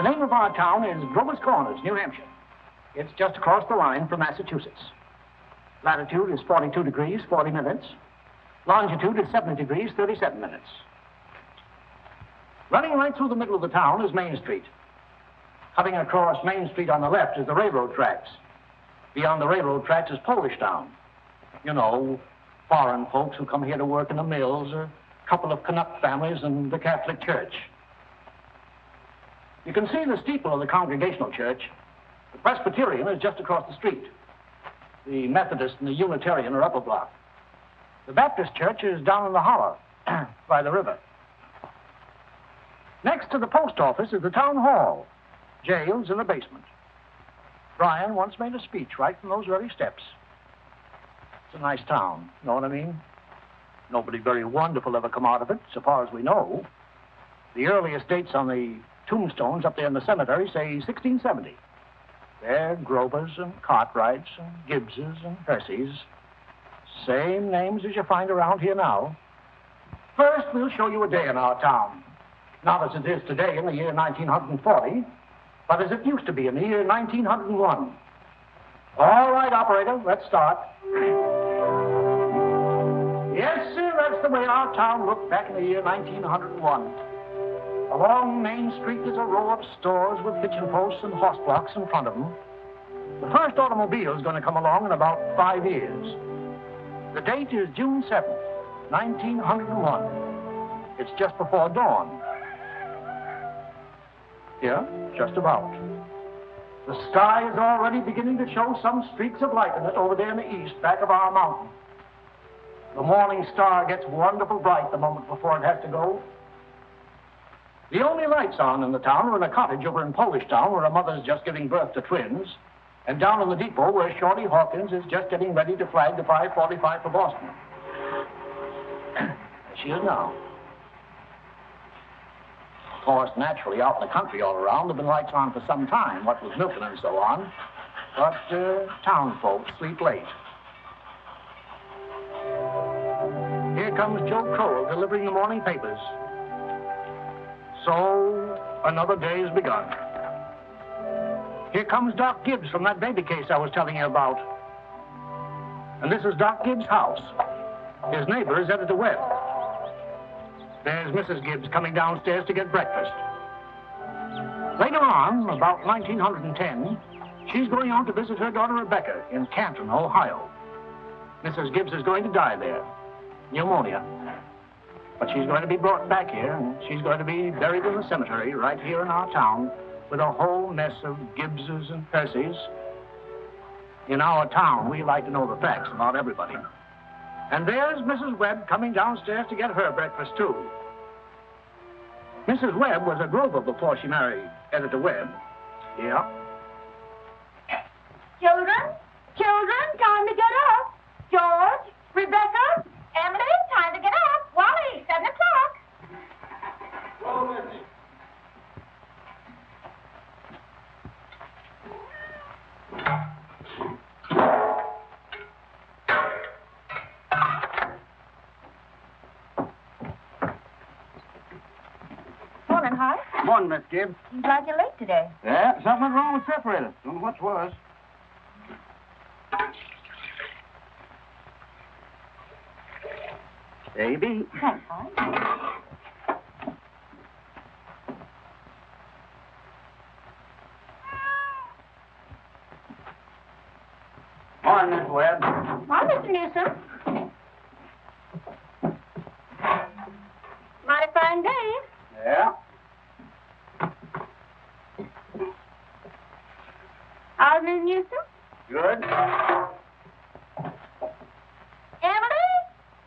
The name of our town is Grover's Corners, New Hampshire. It's just across the line from Massachusetts. Latitude is 42 degrees, 40 minutes. Longitude is 70 degrees, 37 minutes. Running right through the middle of the town is Main Street. Cutting across Main Street on the left is the railroad tracks. Beyond the railroad tracks is Polish Town. You know, foreign folks who come here to work in the mills, a couple of Canuck families, and the Catholic Church. You can see the steeple of the Congregational Church. The Presbyterian is just across the street. The Methodist and the Unitarian are up a block. The Baptist Church is down in the hollow by the river. Next to the post office is the town hall. Jail's in the basement. Brian once made a speech right from those very steps. It's a nice town, know what I mean? Nobody very wonderful ever come out of it, so far as we know. The earliest dates on the tombstones up there in the cemetery say 1670. They're Grovers and Cartwrights and Gibbses and Percys. Same names as you find around here now. First, we'll show you a day in our town. Not as it is today in the year 1940, but as it used to be in the year 1901. All right, operator, let's start. Yes, sir, that's the way our town looked back in the year 1901. Along Main Street is a row of stores with kitchen posts and horse blocks in front of them. The first automobile is going to come along in about 5 years. The date is June 7th, 1901. It's just before dawn. Yeah, just about. The sky is already beginning to show some streaks of light in it over there in the east, back of our mountain. The morning star gets wonderful bright the moment before it has to go. The only lights on in the town are in a cottage over in Polish Town where a mother's just giving birth to twins, and down in the depot where Shorty Hawkins is just getting ready to flag the 545 for Boston. There she is now. Of course, naturally, out in the country all around, there have been lights on for some time, what with milking and so on. But town folks sleep late. Here comes Joe Crowell delivering the morning papers. So, another day's begun. Here comes Doc Gibbs from that baby case I was telling you about. And this is Doc Gibbs' house. His neighbor is Editor Webb. There's Mrs. Gibbs coming downstairs to get breakfast. Later on, about 1910, she's going out to visit her daughter Rebecca in Canton, Ohio. Mrs. Gibbs is going to die there. Pneumonia. But she's going to be brought back here, and she's going to be buried in the cemetery right here in our town with a whole mess of Gibbses and Percys. In our town, we like to know the facts about everybody. And there's Mrs. Webb coming downstairs to get her breakfast, too. Mrs. Webb was a Grover before she married Editor Webb. Yeah. Children, time to get up. George, Rebecca, Emily, time to get up. Wally, 7 o'clock. Oh, Missy. Morning, Hart. Morning, Miss Gibbs. I'm glad you're late today. Yeah, something wrong with separator. Don't know what was. Baby. Thanks, Hart. Morning, Miss Webb. Morning, Mr. Newsom. Mighty fine day. Yeah. How's Miss Newsom? Good. Emily,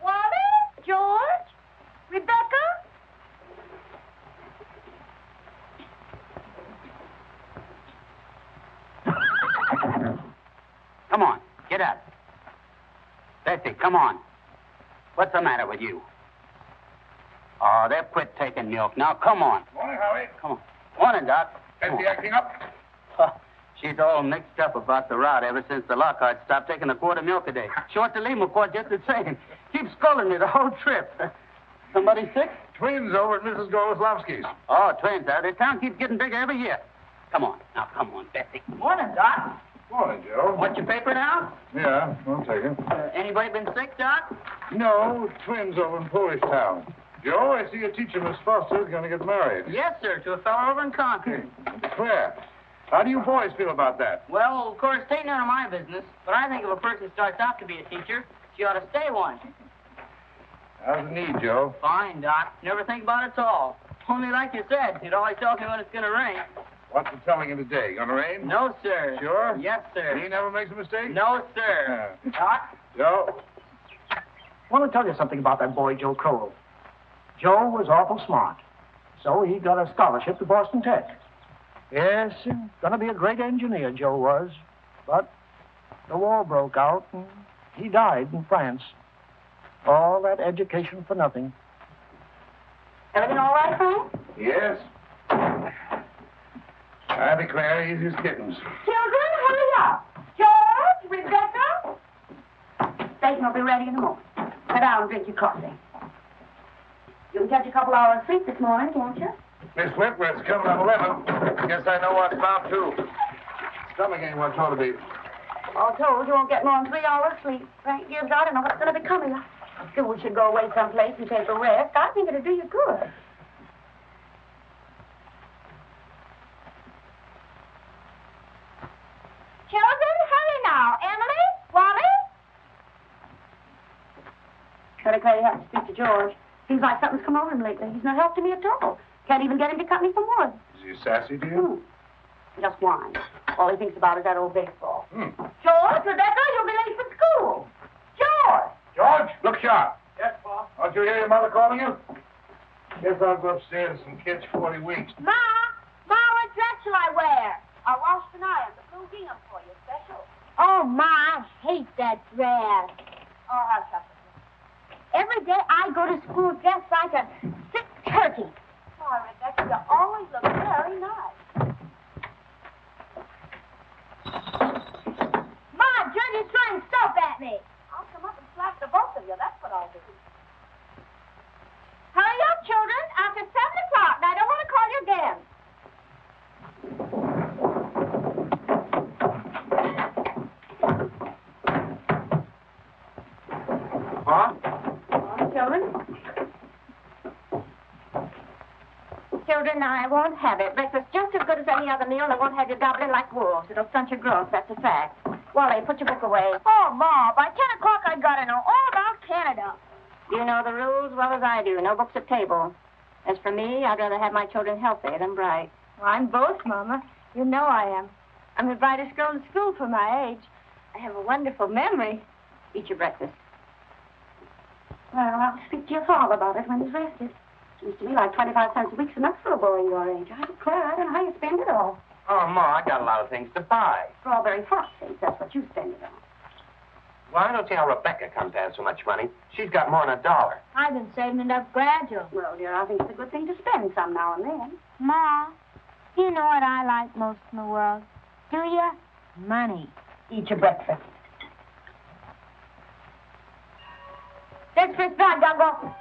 Wally, George, Rebecca. Come on, get up. Bessie, come on. What's the matter with you? Oh, they've quit taking milk. Now, come on. Morning, Howie. Come on. Morning, Doc. Bessie acting up? She's all mixed up about the route ever since the Lockhart stopped taking a quart of milk a day. She ought to leave him a quart just the same. Keeps scolding me the whole trip. Somebody sick? Twins over at Mrs. Goloslavsky's. Oh, twins. The town keeps getting bigger every year. Come on. Now, come on, Bessie. Morning, Doc. Morning, Joe. Want your paper now? Yeah, I'll take it. Anybody been sick, Doc? No, twins over in Polish Town. Joe, I see your teacher, Miss Foster's going to get married. Yes, sir, to a fellow over in Concord. Claire, how do you boys feel about that? Well, of course, it ain't none of my business, but I think if a person starts out to be a teacher, she ought to stay one. How's the need, Joe? Fine, Doc. Never think about it at all. Only like you said, it always tells me when it's going to rain. What's the telling of the day? Gonna rain? No, sir. Sure? Yes, sir. He never makes a mistake? No, sir. Doc? Joe? I want to tell you something about that boy, Joe Crowell. Joe was awful smart, so he got a scholarship to Boston Tech. Yes, gonna be a great engineer, Joe was. But the war broke out, and he died in France. All that education for nothing. Everything all right, Frank? Yes. I declare he's his kittens. Children, hurry up. George, Rebecca. Satan will be ready in a moment. Sit down and drink your coffee. You can catch a couple hours sleep this morning, can't you? Miss Whitworth's coming at 11. Guess I know what's about, too. Stomach ain't what it ought to be. All told, you won't get more than 3 hours sleep. Frank gives, I don't know what's going to become of you. I feel we should go away someplace and take a rest. I think it'd do you good. Children, hurry now. Emily? Wally? Better Clay, you have to speak to George. Seems like something's come over him lately. He's not helping me at all. Can't even get him to cut me some wood. Is he sassy to you? Just whines. All he thinks about is that old baseball. George, Rebecca, you'll be late for school. George! George, look sharp. Yes, Bob? Don't you hear your mother calling you? Guess I'll go upstairs and catch 40 winks. Ma, what dress shall I wear? I'll wash tonight. The blue gingham for you, special. Oh, Ma, I hate that dress. Oh, hush, hush. Every day I go to school dressed like a sick turkey. Oh, Rebecca, you always look very nice. Ma, Journey's throwing soap at me. I'll come up and slap the both of you. That's what I'll do. Hurry up, children. After 7 o'clock, and I don't want to call you again. Huh? Children? Children, I won't have it. Breakfast's just as good as any other meal, and I won't have you gobbling like wolves. It'll stunt your growth, that's a fact. Wally, put your book away. Oh, Ma, by 10 o'clock I gotta know all about Canada. You know the rules well as I do. No books at table. As for me, I'd rather have my children healthy than bright. Well, I'm both, Mama. You know I am. I'm the brightest girl in school for my age. I have a wonderful memory. Eat your breakfast. Well, I'll speak to your father about it when he's rested. Seems to me like 25 cents a week's enough for a boy your age. I declare, I don't know how you spend it all. Oh, Ma, I got a lot of things to buy. Strawberry frosties, that's what you spend it on. Well, I don't see how Rebecca comes to have so much money. She's got more than $1. I've been saving enough gradual. Well, dear, I think it's a good thing to spend some now and then. Ma, you know what I like most in the world? Do you? Money. Eat your breakfast. This is bad, Guggle.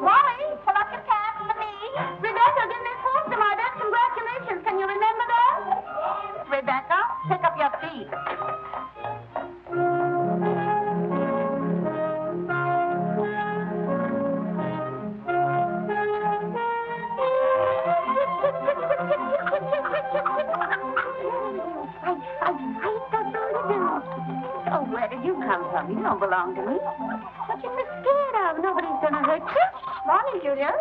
Wally, pull up your cap for me. Rebecca, give me food to my best. Congratulations. Can you remember that? Rebecca, pick up your feet. Oh, where did you come from? You don't belong to me. What you so scared of? Nobody's gonna hurt you. Morning, Julia.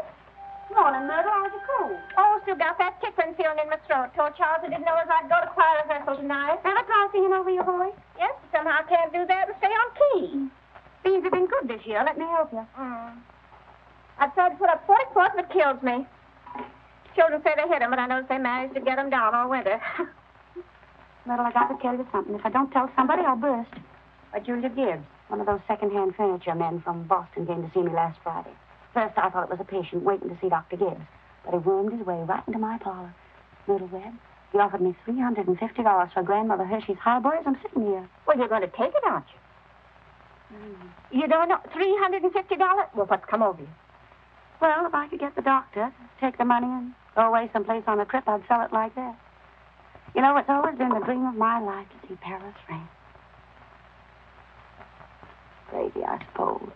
Morning, Myrtle. How's your cold? Oh, still got that tickling feeling in my throat. Told Charles I didn't know as I'd go to choir rehearsal tonight. Ever try singing over your voice? Yes, but somehow I can't do that and stay on key. Beans have been good this year. Let me help you. I've tried to put up 44th, but it kills me. Children say they hit him, but I notice they managed to get him down all winter. Myrtle, I got to tell you something. If I don't tell somebody, I'll burst. Julia Gibbs, one of those second-hand furniture men from Boston, came to see me last Friday. First, I thought it was a patient waiting to see Dr. Gibbs, but he wormed his way right into my parlor. Myrtle Webb, he offered me $350 for Grandmother Hershey's highboys. I'm sitting here. Well, you're going to take it, aren't you? You don't know, $350? Well, what's come over you? Well, if I could get the doctor, take the money and go away someplace on a trip, I'd sell it like that. You know, it's always been the dream of my life to see Paris, France. Crazy, I suppose.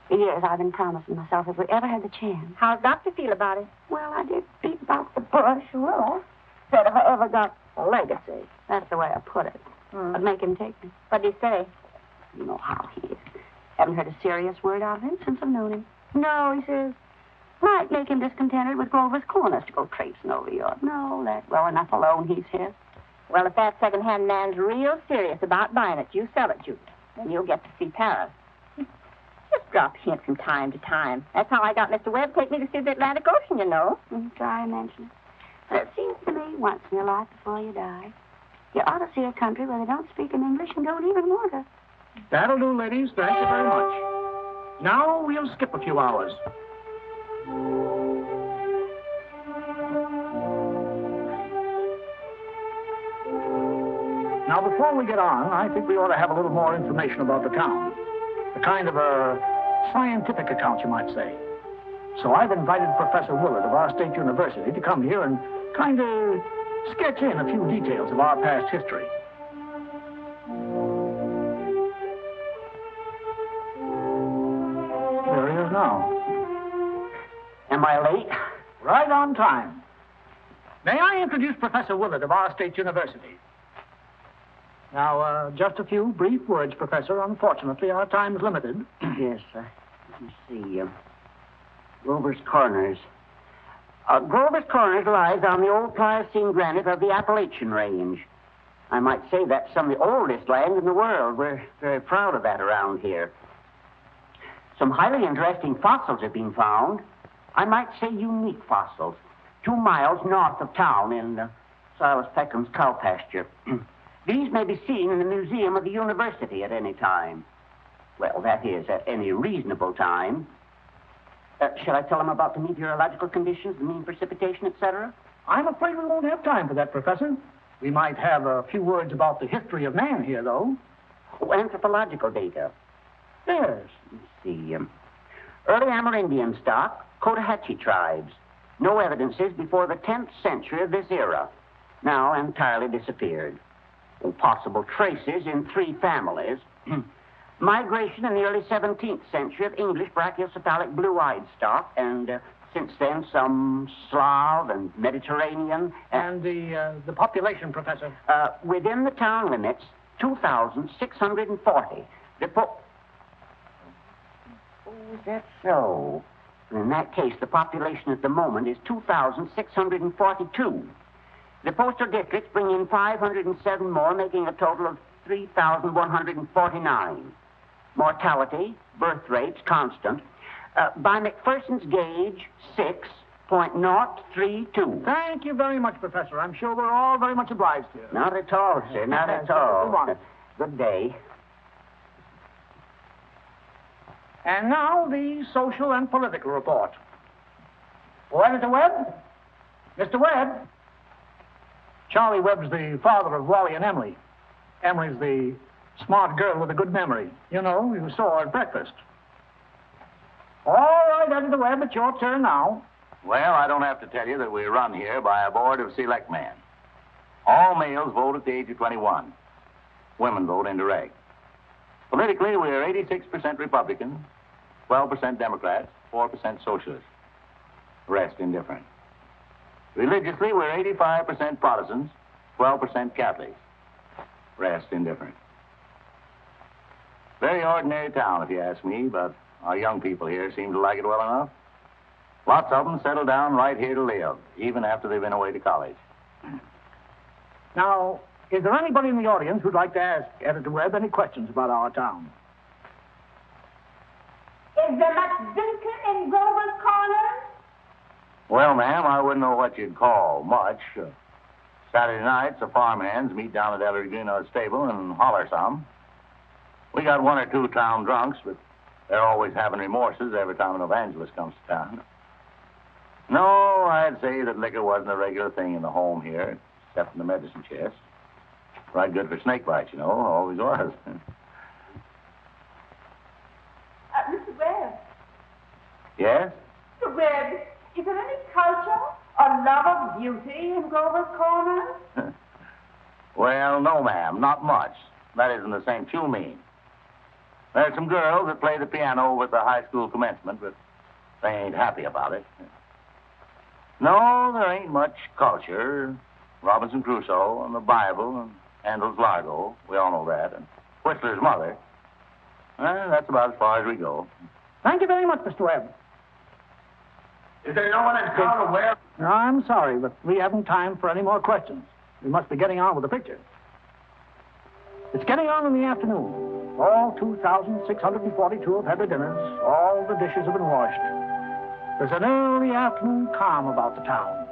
For years, I've been promising myself if we ever had the chance. How's Doctor feel about it? Well, I did beat about the bush. Well, said if I ever got a legacy, that's the way I put it, I'd make him take me. What'd he say? You know how he is. Haven't heard a serious word out of him since I've known him. No, he says, might make him discontented with Grover's Corners to go traipsing over York. No, let well enough alone, he says. Well, if that second-hand man's real serious about buying it, you sell it, Julia. Then you'll get to see Paris. Just drop hints from time to time. That's how I got Mr. Webb to take me to see the Atlantic Ocean, you know. Try and mention it. But it seems to me, once in your life before you die, you ought to see a country where they don't speak in English and don't even want to. That'll do, ladies. Thank you very much. Now we'll skip a few hours. Now, before we get on, I think we ought to have a little more information about the town. A kind of a scientific account, you might say. So I've invited Professor Willard of our state university to come here and kind of sketch in a few details of our past history. There he is now. Am I late? Right on time. May I introduce Professor Willard of our state university? Now, just a few brief words, Professor. Unfortunately, our time's limited. Yes, let me see. Grover's Corners. Grover's Corners lies on the old Pliocene granite of the Appalachian Range. I might say that's some of the oldest land in the world. We're very proud of that around here. Some highly interesting fossils have been found. I might say unique fossils. 2 miles north of town in Silas Peckham's cow pasture. These may be seen in the museum of the university at any time. Well, that is, at any reasonable time. Shall I tell them about the meteorological conditions, the mean precipitation, etc.? I'm afraid we won't have time for that, Professor. We might have a few words about the history of man here, though. Oh, anthropological data. Yes. Let's see. Early Amerindian stock, Cotahatchee tribes. No evidences before the 10th century of this era. Now entirely disappeared. Possible traces in 3 families. Migration in the early 17th century of English brachiocephalic blue-eyed stock, and since then some Slav and Mediterranean. And the population, Professor? Within the town limits, 2,640. Oh, is that so? In that case, the population at the moment is 2,642. The postal districts bring in 507 more, making a total of 3,149. Mortality, birth rates, constant. By McPherson's gauge, 6.032. Thank you very much, Professor. I'm sure we're all very much obliged here. Not at all, sir. Not at all. Go on. Good day. And now the social and political report. Oh, Editor Webb? Mr. Webb? Charlie Webb's the father of Wally and Emily. Emily's the smart girl with a good memory. You know, you saw her at breakfast. All right, Editor Webb, it's your turn now. Well, I don't have to tell you that we run here by a board of select men. All males vote at the age of 21. Women vote indirect. Politically, we're 86% Republican, 12% Democrats, 4% Socialists. The rest indifferent. Religiously, we're 85% Protestants, 12% Catholics. Rest indifferent. Very ordinary town, if you ask me, but our young people here seem to like it well enough. Lots of them settle down right here to live, even after they've been away to college. Now, is there anybody in the audience who'd like to ask Editor Webb any questions about our town? Is there much Bainter in Grover's Corners? Well, ma'am, I wouldn't know what you'd call much. Saturday nights, the farmhands meet down at Ellery Greenwood's stable and holler some. We got one or two town drunks, but they're always having remorses every time an evangelist comes to town. No, I'd say that liquor wasn't a regular thing in the home here, except in the medicine chest. Right good for snake bites, you know, always was. Mr. Webb. Yes? Mr. Webb, is there any culture or love of beauty in Grover's Corner? Well, no, ma'am, not much. That is in the sense you mean. There's some girls that play the piano with the high school commencement, but they ain't happy about it. No, there ain't much culture. Robinson Crusoe and the Bible and Handel's Largo, we all know that, and Whistler's mother. That's about as far as we go. Thank you very much, Mr. Webb. Is there no one in town aware? No, I'm sorry, but we haven't time for any more questions. We must be getting on with the picture. It's getting on in the afternoon. All 2,642 have had their dinners. All the dishes have been washed. There's an early afternoon calm about the town.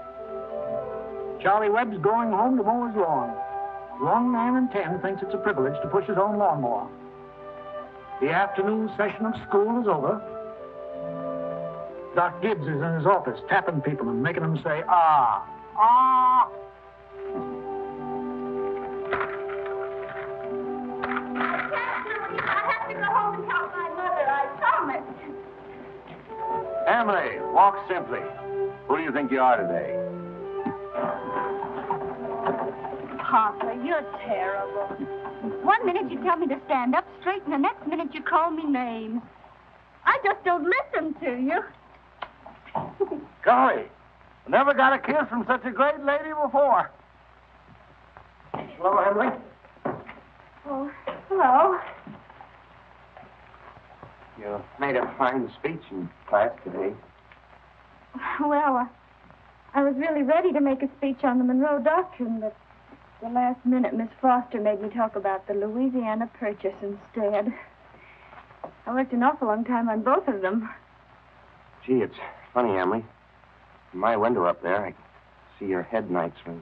Charlie Webb's going home to mow his lawn. 1 man in 10 thinks it's a privilege to push his own lawnmower. The afternoon session of school is over. Doc Gibbs is in his office tapping people and making them say, ah, ah. I have to go home and help my mother. I promised. Emily, walk simply. Who do you think you are today? Papa, you're terrible. 1 minute you tell me to stand up straight, and the next minute you call me names. I just don't listen to you. Golly, never got a kiss from such a great lady before. Hello, Emily. Oh, hello. You made a fine speech in class today. Well, I was really ready to make a speech on the Monroe Doctrine, but the last minute Miss Foster made me talk about the Louisiana Purchase instead. I worked an awful long time on both of them. Gee, it's funny, Emily. From my window up there, I can see your head nights when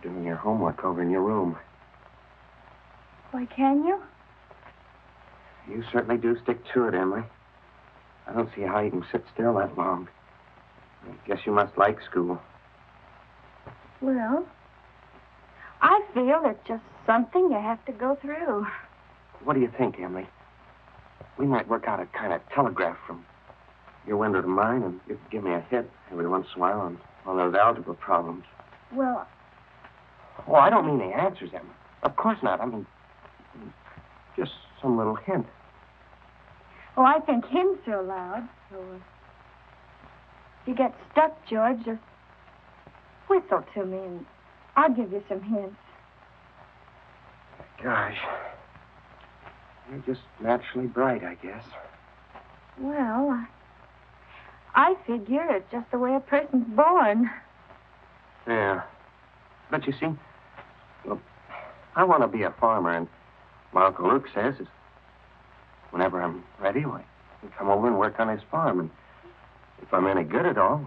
you're doing your homework over in your room. Why, can you? You certainly do stick to it, Emily. I don't see how you can sit still that long. I guess you must like school. Well, I feel it's just something you have to go through. What do you think, Emily? We might work out a kind of telegraph from your window to mine, and you could give me a hit every once in a while on all those algebra problems. Well, Oh, I don't mean the answers, Emily. Of course not. I mean, just some little hint. oh, I think hints are allowed. So if you get stuck, George, just whistle to me, and I'll give you some hints. Gosh. You're just naturally bright, I guess. Well, I figure it's just the way a person's born. Yeah. But you see, well, I want to be a farmer, and my Uncle Luke says is whenever I'm ready, I can come over and work on his farm. And if I'm any good at all,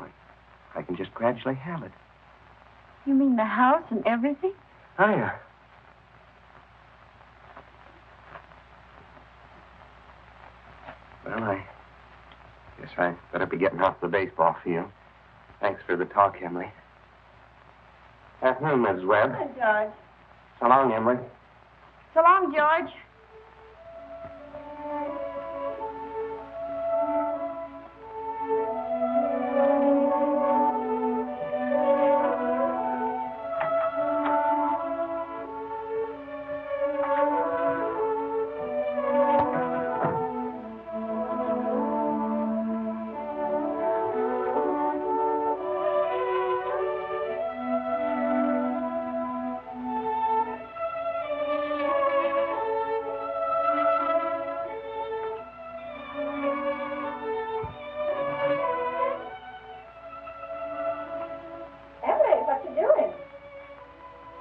I can just gradually have it. You mean the house and everything? Oh, yeah. Well, I guess I better be getting off the baseball field. Thanks for the talk, Emily. Afternoon, Mrs. Webb. Hi, George. So long, Emily. So long, George.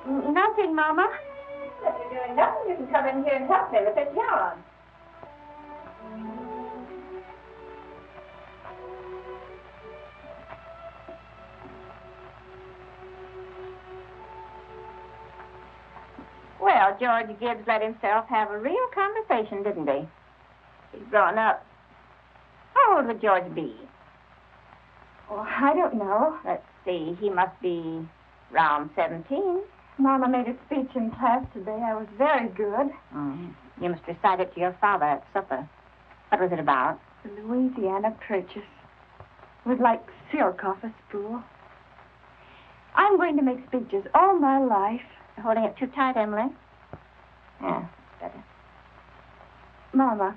Nothing, Mama. If you're doing nothing, you can come in here and help me with this yarn. Well, Well, George Gibbs let himself have a real conversation, didn't he? He's grown up. How old would George be? Oh, I don't know. Let's see, he must be around 17. Mama made a speech in class today. I was very good. You must recite it to your father at supper. What was it about? The Louisiana purchase. It was like silk off a spool. I'm going to make speeches all my life. You're holding it too tight, Emily. Yeah, better. Mama,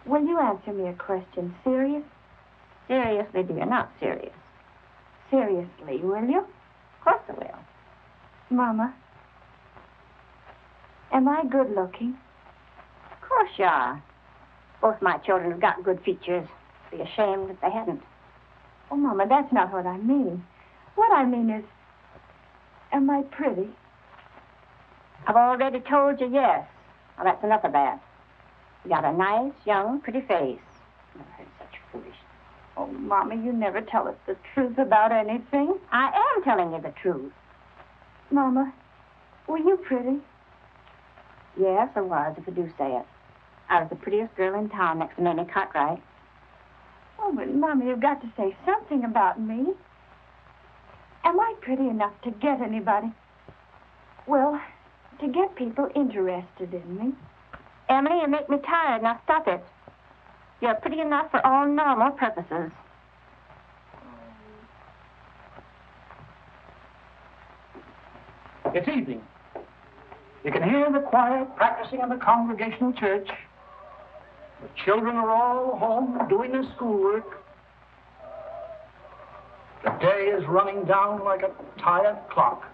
will you answer me a question? Serious? Seriously, dear, not serious. Seriously, will you? Of course I will. Mama, am I good looking? Of course you are. Both my children have got good features. Be ashamed if they hadn't. Oh, Mama, that's not what I mean. What I mean is, am I pretty? I've already told you yes. Now, that's enough of that. You got a nice, young, pretty face. Never heard such foolishness. Oh, Mama, you never tell us the truth about anything. I am telling you the truth. Mama, were you pretty? Yes, I was, if I do say it. I was the prettiest girl in town next to Mamie Cartwright. Oh, but Mama, you've got to say something about me. Am I pretty enough to get anybody? Well, to get people interested in me. Emily, you make me tired. Now stop it. You're pretty enough for all normal purposes. It's evening. You can hear the choir practicing in the Congregational Church. The children are all home doing their schoolwork. The day is running down like a tired clock.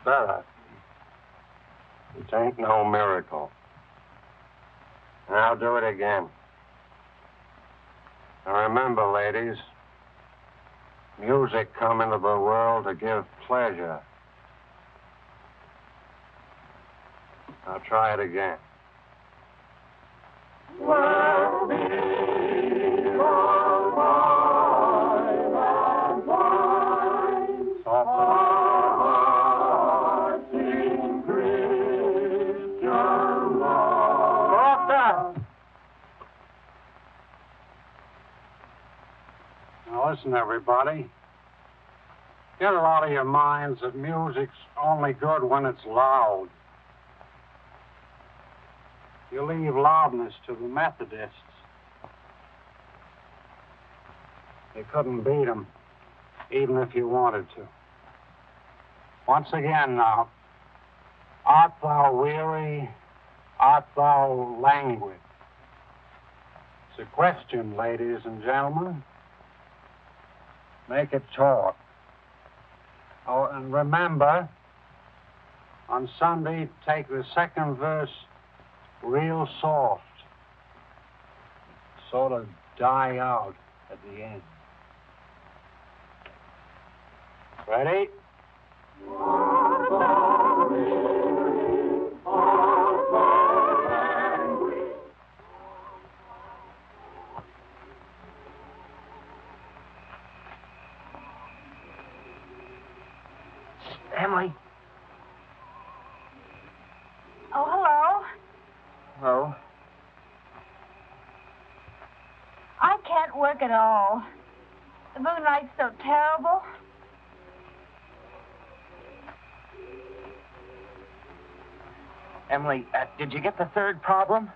better. It ain't no miracle. And I'll do it again. Now remember, ladies, music come into the world to give pleasure. I'll try it again. Now listen, everybody. Get it out of your minds that music's only good when it's loud. You leave loudness to the Methodists. You couldn't beat them, even if you wanted to. Once again now, art thou weary? Art thou languid? It's a question, ladies and gentlemen. Make it talk. Oh, and remember, on Sunday, take the second verse real soft. Sort of die out at the end. Ready? Emily. Oh, hello. can't work at all. The moonlight's so terrible. Emily, did you get the third problem?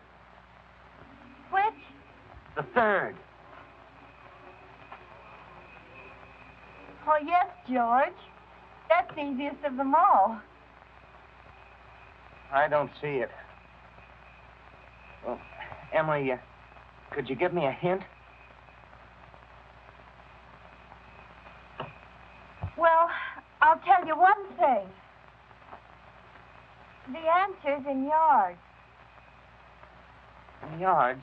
Which? The third. Oh, yes, George. That's the easiest of them all. I don't see it. Well, Emily, could you give me a hint? Well, I'll tell you one thing. The answer's in yards. Yards?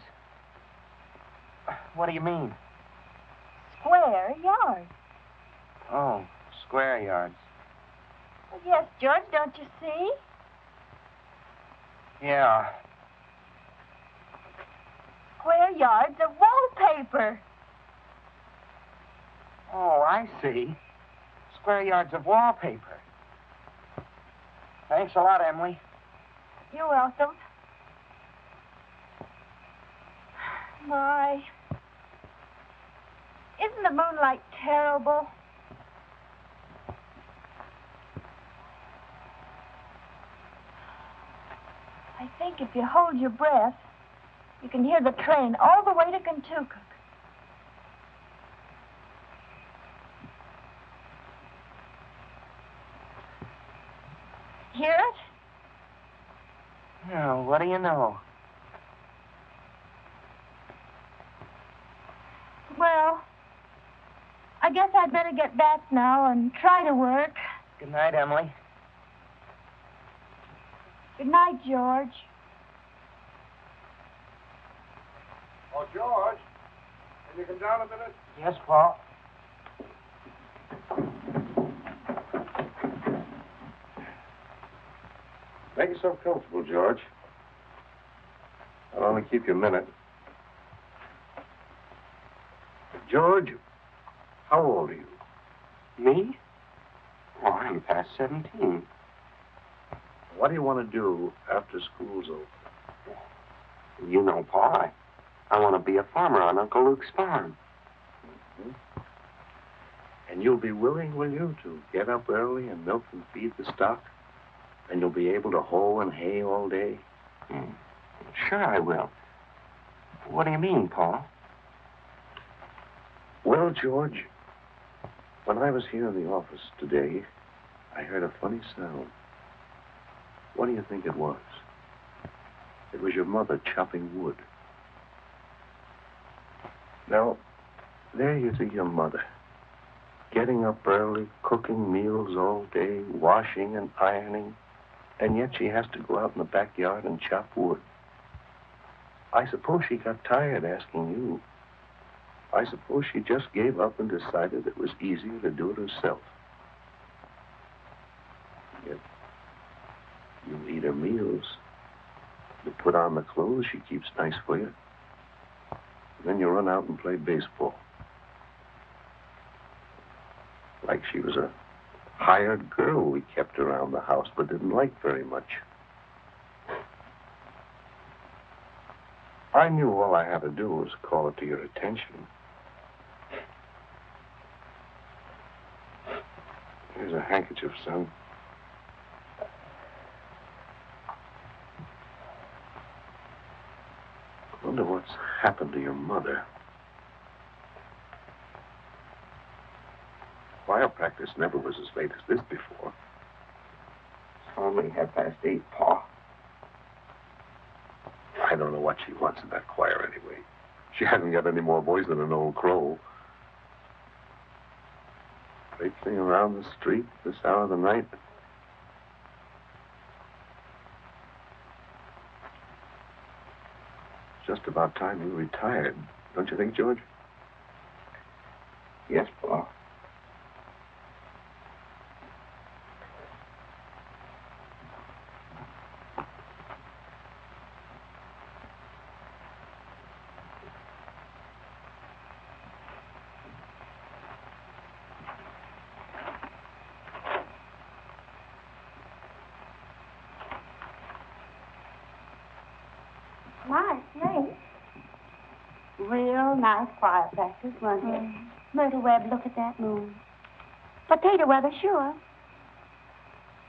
What do you mean? Square yards. Oh, square yards. Well, yes, George, don't you see? Yeah. Square yards of wallpaper. Oh, I see. Square yards of wallpaper. Thanks a lot, Emily. You're welcome. My. Isn't the moonlight terrible? I think if you hold your breath, you can hear the train all the way to Kentucky. Hear it? Oh, what do you know? Well, I guess I'd better get back now and try to work. Good night, Emily. Good night, George. Oh, George, can you come down a minute? Yes, Paul. Make yourself comfortable, George. I'll only keep you a minute. George, how old are you? Me? Oh, I'm past 17. What do you want to do after school's over? You know, Pa, I want to be a farmer on Uncle Luke's farm. Mm-hmm. And you'll be willing, will you, to get up early and milk and feed the stock? And you'll be able to hoe and hay all day? Sure I will. What do you mean, Pa? Well, George, when I was here in the office today, I heard a funny sound. What do you think it was? It was your mother chopping wood. Now, there you see your mother, getting up early, cooking meals all day, washing and ironing, and yet she has to go out in the backyard and chop wood. I suppose she got tired asking you. I suppose she just gave up and decided it was easier to do it herself. Yet, you eat her meals. You put on the clothes she keeps nice for you. Then you run out and play baseball. Like she was a hired girl we kept around the house but didn't like very much. I knew all I had to do was call it to your attention. Here's a handkerchief, son. I wonder what's happened to your mother. Choir practice never was as late as this before. It's only 8:30, Pa. I don't know what she wants in that choir anyway. She hasn't got any more voice than an old crow. Traipsing around the street this hour of the night. It's just about time you retired, don't you think, George? Yes, Pa. My, it's late. Real nice choir practice, wasn't it? Myrtle Webb, look at that moon. Potato weather, sure.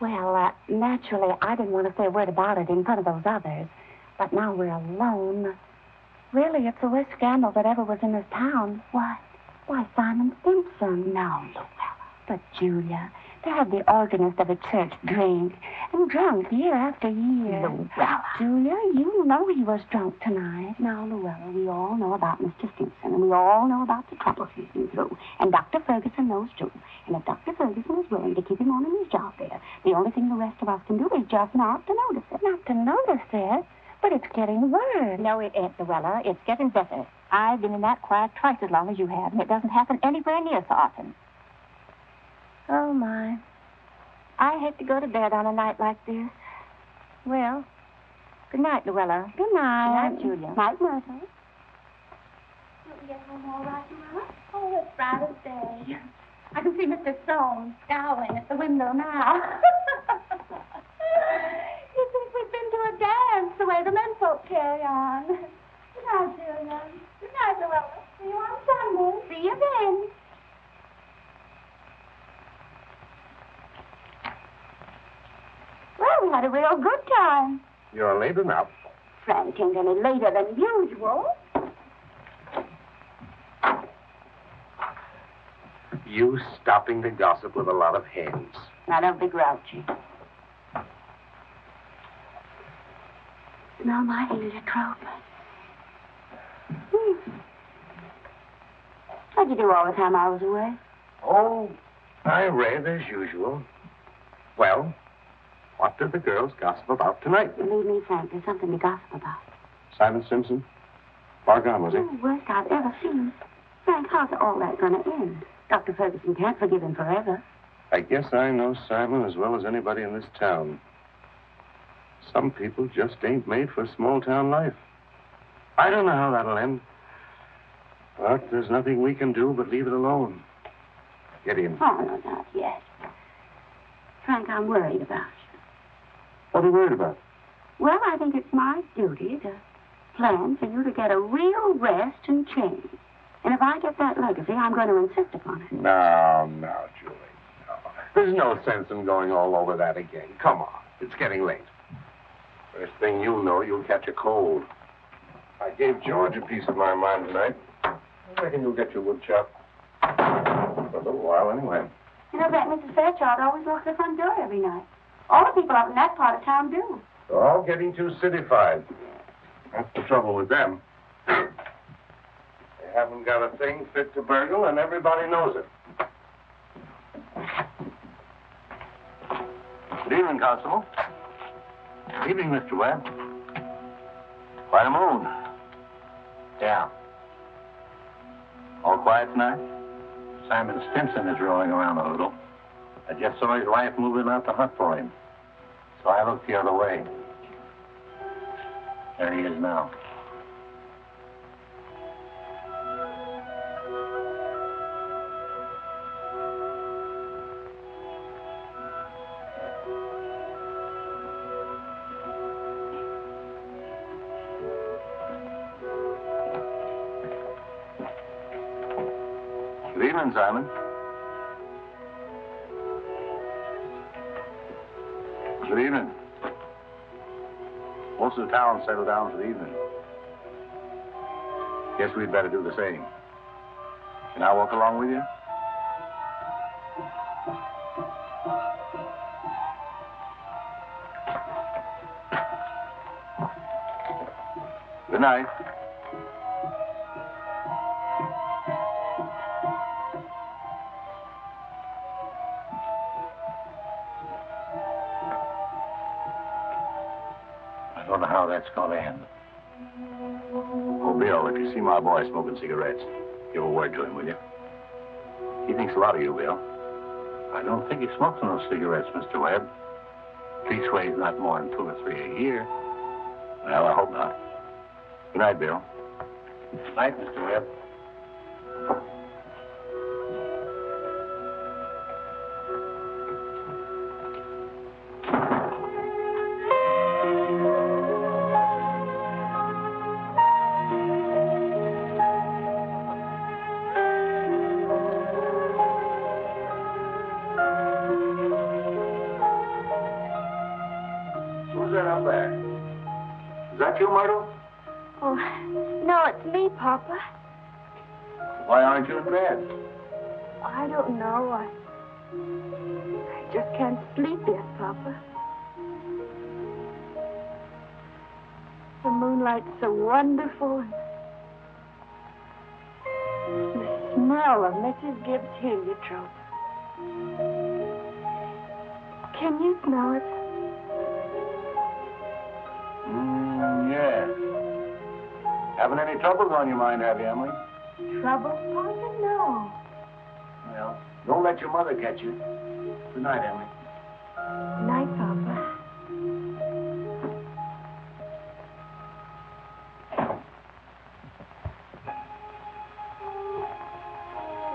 Well, naturally, I didn't want to say a word about it in front of those others. But now we're alone. Really, it's the worst scandal that ever was in this town. What? Why, Simon Simpson. No, Luella. But, Julia, they had the organist of a church drink and drunk year after year. Luella. Julia, you know he was drunk tonight. Now, Luella, we all know about Mr. Simpson, and we all know about the trouble he's been through. And Dr. Ferguson knows, too. And if Dr. Ferguson is willing to keep him on in his job there, the only thing the rest of us can do is just not to notice it. Not to notice it? But it's getting worse. No, it ain't, Luella. It's getting better. I've been in that choir twice as long as you have, and it doesn't happen anywhere near so often. Oh, my. I hate to go to bed on a night like this. Well, good night, Luella. Good night. Good night, Julia. Night, Myrtle. Did you get home all right, Luella? Oh, it's bright as day. I can see Mr. Stone scowling at the window now. He thinks we've been to a dance the way the menfolk carry on. Good night, Julia. Good night, Luella. See you on Sunday. See you then. Well, we had a real good time. You're late enough. Frank ain't any later than usual. You stopping to gossip with a lot of hens. Now, don't be grouchy. Smell my heliotrope. What'd you do all the time I was away? Oh, I read as usual. Well, what did the girls gossip about tonight? Believe me, Frank, there's something to gossip about. Simon Simpson? Far gone, was he? The worst I've ever seen. Frank, how's all that going to end? Dr. Ferguson can't forgive him forever. I guess I know Simon as well as anybody in this town. Some people just ain't made for small-town life. I don't know how that'll end. But there's nothing we can do but leave it alone. Get in. Oh, no, not yet. Frank, I'm worried about you. What are you worried about? Well, I think it's my duty to plan for you to get a real rest and change. And if I get that legacy, I'm going to insist upon it. No, Julie. No. There's no sense in going all over that again. Come on. It's getting late. First thing you'll know, you'll catch a cold. I gave George a piece of my mind tonight. I reckon you'll get your wood chop. For a little while, anyway. You know that Mrs. Fairchild always locks the front door every night. All the people up in that part of town do. They're all getting too cityfied. That's the trouble with them. They haven't got a thing fit to burgle, and everybody knows it. Good evening, Constable. Good evening, Mr. Webb. Quite a moon. Yeah. All quiet tonight? Simon Stimson is rolling around a little. I just saw his wife moving out to hunt for him. So I looked the other way. There he is now. Good evening, Simon. Good evening. Most of the town settled down for the evening. Guess we'd better do the same. Can I walk along with you? Good night. I don't know how that's going to end. Oh, Bill, if you see my boy smoking cigarettes, give a word to him, will you? He thinks a lot of you, Bill. I don't think he smokes those cigarettes, Mr. Webb. Leastways, not more than 2 or 3 a year. Well, I hope not. Good night, Bill. Good night, Mr. Webb. you, Myrtle? Oh, no, it's me, Papa. Why aren't you in bed? I don't know. I just can't sleep yet, Papa. The moonlight's so wonderful. And the smell of Mrs. Gibbs' heliotrope. Can you smell it? Yes. Having any troubles on your mind, have you, Emily? Trouble, Papa? No. Well, don't let your mother catch you. Good night, Emily. Night, Papa.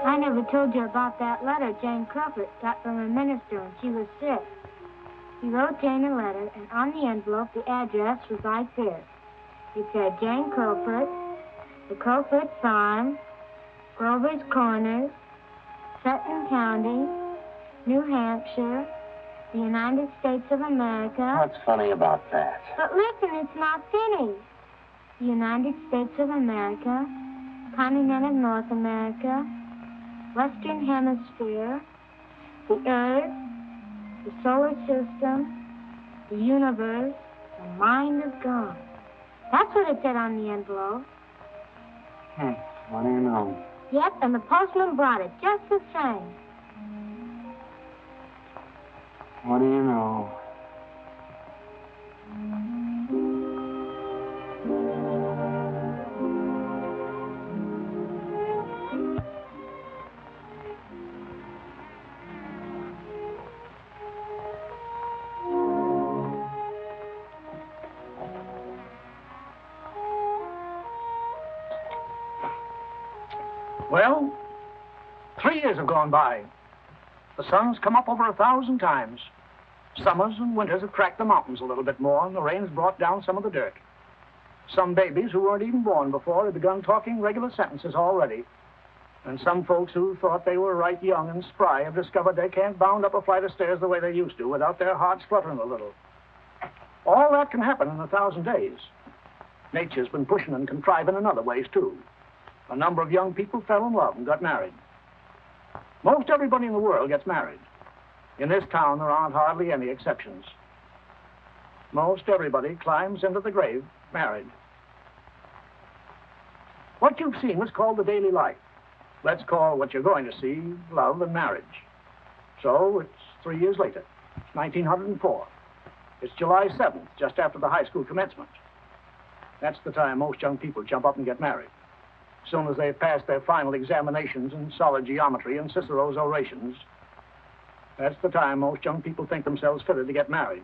I never told you about that letter Jane Crawford got from her minister when she was sick. He wrote Jane a letter, and on the envelope, the address was like this. It said, Jane Crawford, the Crawford Farm, Grover's Corners, Sutton County, New Hampshire, the United States of America. What's funny about that? But listen, it's not finished. The United States of America, continent of North America, Western Hemisphere, the Earth, the solar system, the universe, the mind of God. That's what it said on the envelope. What do you know? Yep, and the postman brought it just the same. What do you know? Well, 3 years have gone by. The sun's come up over 1,000 times. Summers and winters have cracked the mountains a little bit more, and the rain's brought down some of the dirt. Some babies who weren't even born before have begun talking regular sentences already. And some folks who thought they were right young and spry have discovered they can't bound up a flight of stairs the way they used to without their hearts fluttering a little. All that can happen in 1,000 days. Nature's been pushing and contriving in other ways, too. A number of young people fell in love and got married. Most everybody in the world gets married. In this town, there aren't hardly any exceptions. Most everybody climbs into the grave married. What you've seen was called the daily life. Let's call what you're going to see love and marriage. So it's 3 years later. It's 1904. It's July 7th, just after the high school commencement. That's the time most young people jump up and get married. As soon as they've passed their final examinations in solid geometry and Cicero's orations, that's the time most young people think themselves fitted to get married.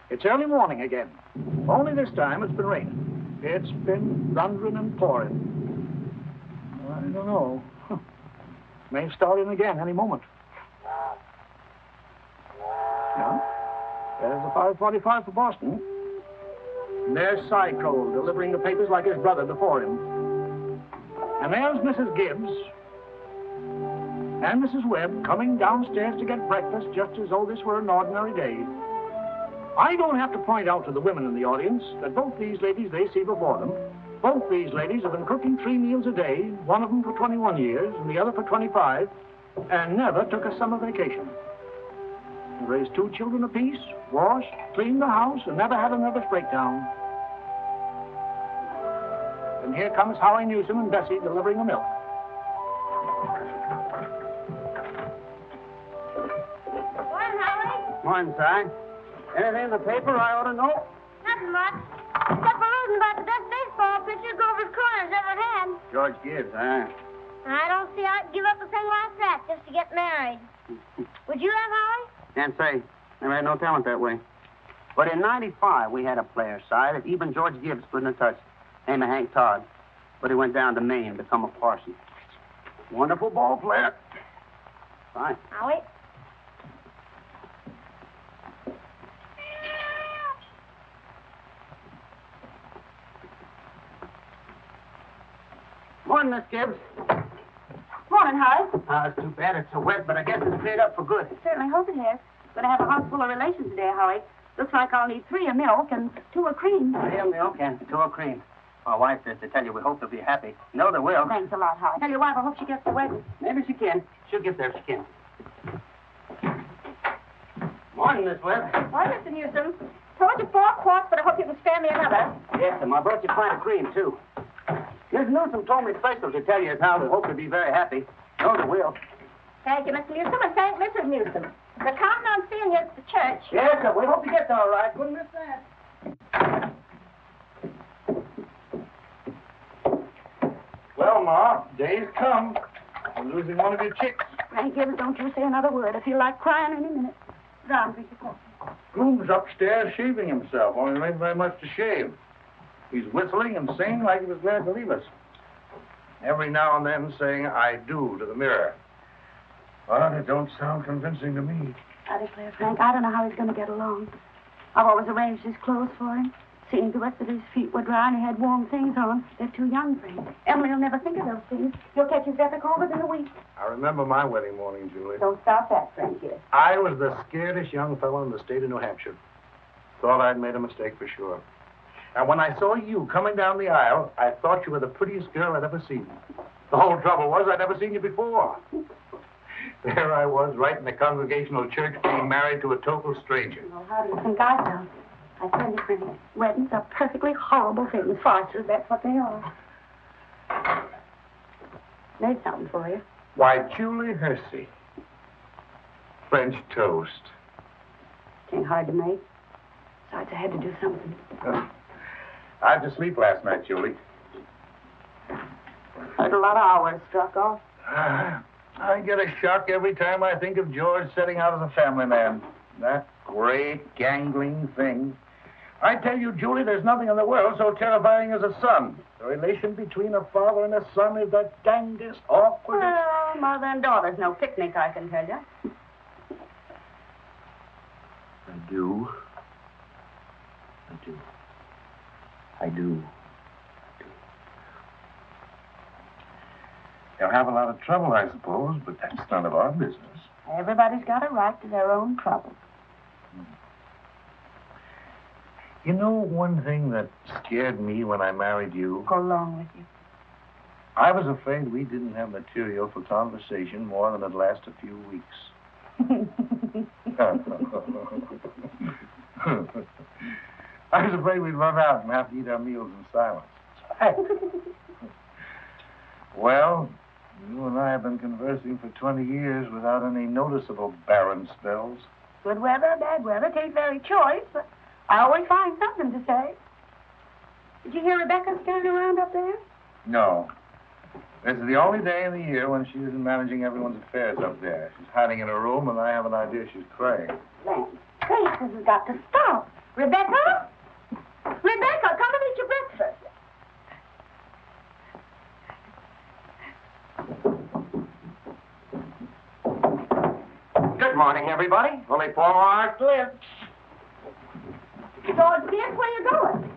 It's early morning again. Only this time it's been raining. It's been thundering and pouring. I don't know. May start in again any moment. Yeah. There's the 5:45 for Boston. And there's Cyclo delivering the papers like his brother before him. And there's Mrs. Gibbs and Mrs. Webb coming downstairs to get breakfast just as though this were an ordinary day. I don't have to point out to the women in the audience that both these ladies they see before them, both these ladies have been cooking 3 meals a day, one of them for 21 years and the other for 25, and never took a summer vacation. They raised 2 children apiece, washed, cleaned the house, and never had a nervous breakdown. And here comes Howie Newsom and Bessie delivering the milk. Morning, Howie. Morning, Si. Anything in the paper I ought to know? Nothing much. Except for reading about the best baseball pitcher Grover's Corners ever had. George Gibbs, huh? I don't see how I'd give up a thing like that just to get married. Would you have, Howie? Can't say. Never had no talent that way. But in '95, we had a player, Si, that even George Gibbs couldn't have touched. Named Hank Todd. But he went down to Maine to become a parson. Wonderful ball player. Fine. Howie? Morning, Miss Gibbs. Morning, Howie. It's too bad it's so wet, but I guess it's cleared up for good. Certainly hope it has. Going to have a house full of relations today, Howie. Looks like I'll need 3 of milk and 2 of cream. 3 of milk and 2 of cream. My wife says to tell you we hope they'll be happy. No, they will. Thanks a lot, Howard. Tell your wife I hope she gets the wedding. Maybe she can. She'll get there if she can. Morning, Miss Webb. Why, Mr. Newsom? Told you 4 quarts, but I hope you can spare me another. Yes, and I brought you a pint of cream, too. Miss Newsom told me special to tell you how they hope to be very happy. No, they will. Thank you, Mr. Newsom, and thank Mrs. Newsom. We're counting on seeing you at the church. Yes, sir. We hope you get there all right. Wouldn't miss that. Well, Ma, day's come. We're losing one of your chicks. Thank you, but don't you say another word. I feel like crying any minute. Down, drink your coffee. Groom's upstairs shaving himself. Only there ain't very much to shave. He's whistling and singing like he was glad to leave us. Every now and then saying, I do, to the mirror. But it don't sound convincing to me. I declare, Frank, I don't know how he's going to get along. I've always arranged his clothes for him. Seeing to it that his feet were dry and he had warm things on. They're too young for him. Emily will never think of those things. He'll catch his death cold within a week. I remember my wedding morning, Julie. Don't stop that, Frank, here. I was the scaredest young fellow in the state of New Hampshire. Thought I'd made a mistake for sure. And when I saw you coming down the aisle, I thought you were the prettiest girl I'd ever seen. The whole trouble was I'd never seen you before. There I was, right in the Congregational Church, being married to a total stranger. Well, how do you think I felt? I tell you, Frank, weddings are perfectly horrible things. Farces, that's what they are. Made something for you. Why, Julie Hersey. French toast. Ain't hard to make. Besides, I had to do something. I had to sleep last night, Julie. Heard a lot of hours struck off. I get a shock every time I think of George setting out as a family man. That great, gangling thing. I tell you, Julie, there's nothing in the world so terrifying as a son. The relation between a father and a son is the dangest, awkward... Well, mother and daughter's no picnic, I can tell you. I do. They'll have a lot of trouble, I suppose, but that's none of our business. Everybody's got a right to their own trouble. You know one thing that scared me when I married you? Go along with you. I was afraid we didn't have material for conversation more than it'd last a few weeks. I was afraid we'd run out and have to eat our meals in silence. Well, you and I have been conversing for 20 years without any noticeable barren spells. Good weather, bad weather, tain't very choice, but I always find something to say. Did you hear Rebecca standing around up there? No. This is the only day in the year when she isn't managing everyone's affairs up there. She's hiding in her room, and I have an idea she's crying. Land. Grace, this has got to stop. Rebecca? Rebecca, come and eat your breakfast. Good morning, everybody. Only 4 more hours to live. George, dear, where you going?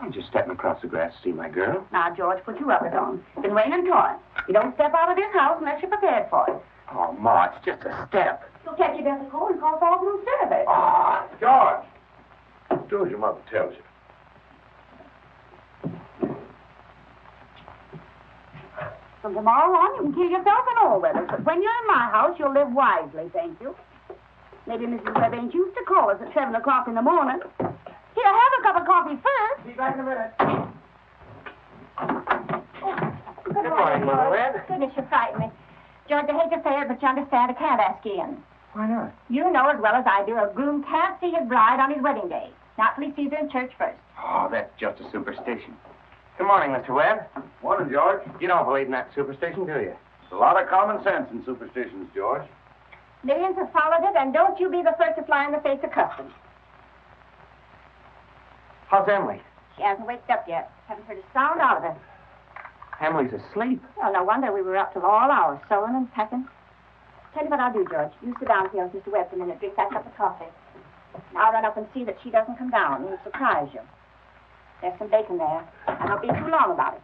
I'm just stepping across the grass to see my girl. Now, George, put your rubbers on. It's been raining torrent. You don't step out of this house unless you're prepared for it. Oh, Ma, it's just a step. You'll catch your death of cold and cough all through instead of it. Ah, George! Do as your mother tells you. From tomorrow on, you can kill yourself in all weathers, but when you're in my house, you'll live wisely, thank you. Maybe Mrs. Webb ain't used to call us at 7 o'clock in the morning. Here, have a cup of coffee first. Be back in a minute. Good morning, Mother Webb. Goodness, you frightened me. George, I hate to say it, but you understand, I can't ask you in. Why not? You know as well as I do, a groom can't see his bride on his wedding day. Not till he sees her in church first. Oh, that's just a superstition. Good morning, Mr. Webb. Morning, George. You don't believe in that superstition, do you? There's a lot of common sense in superstitions, George. Millions have followed it, and don't you be the first to fly in the face of custom. How's Emily? She hasn't waked up yet. Haven't heard a sound out of her. Emily's asleep. Well, no wonder we were up till all hours, sewing and packing. Tell you what I'll do, George. You sit down here with Mr. Webb for a minute, drink that cup of coffee. And I'll run up and see that she doesn't come down. It'll surprise you. There's some bacon there. I don't be too long about it.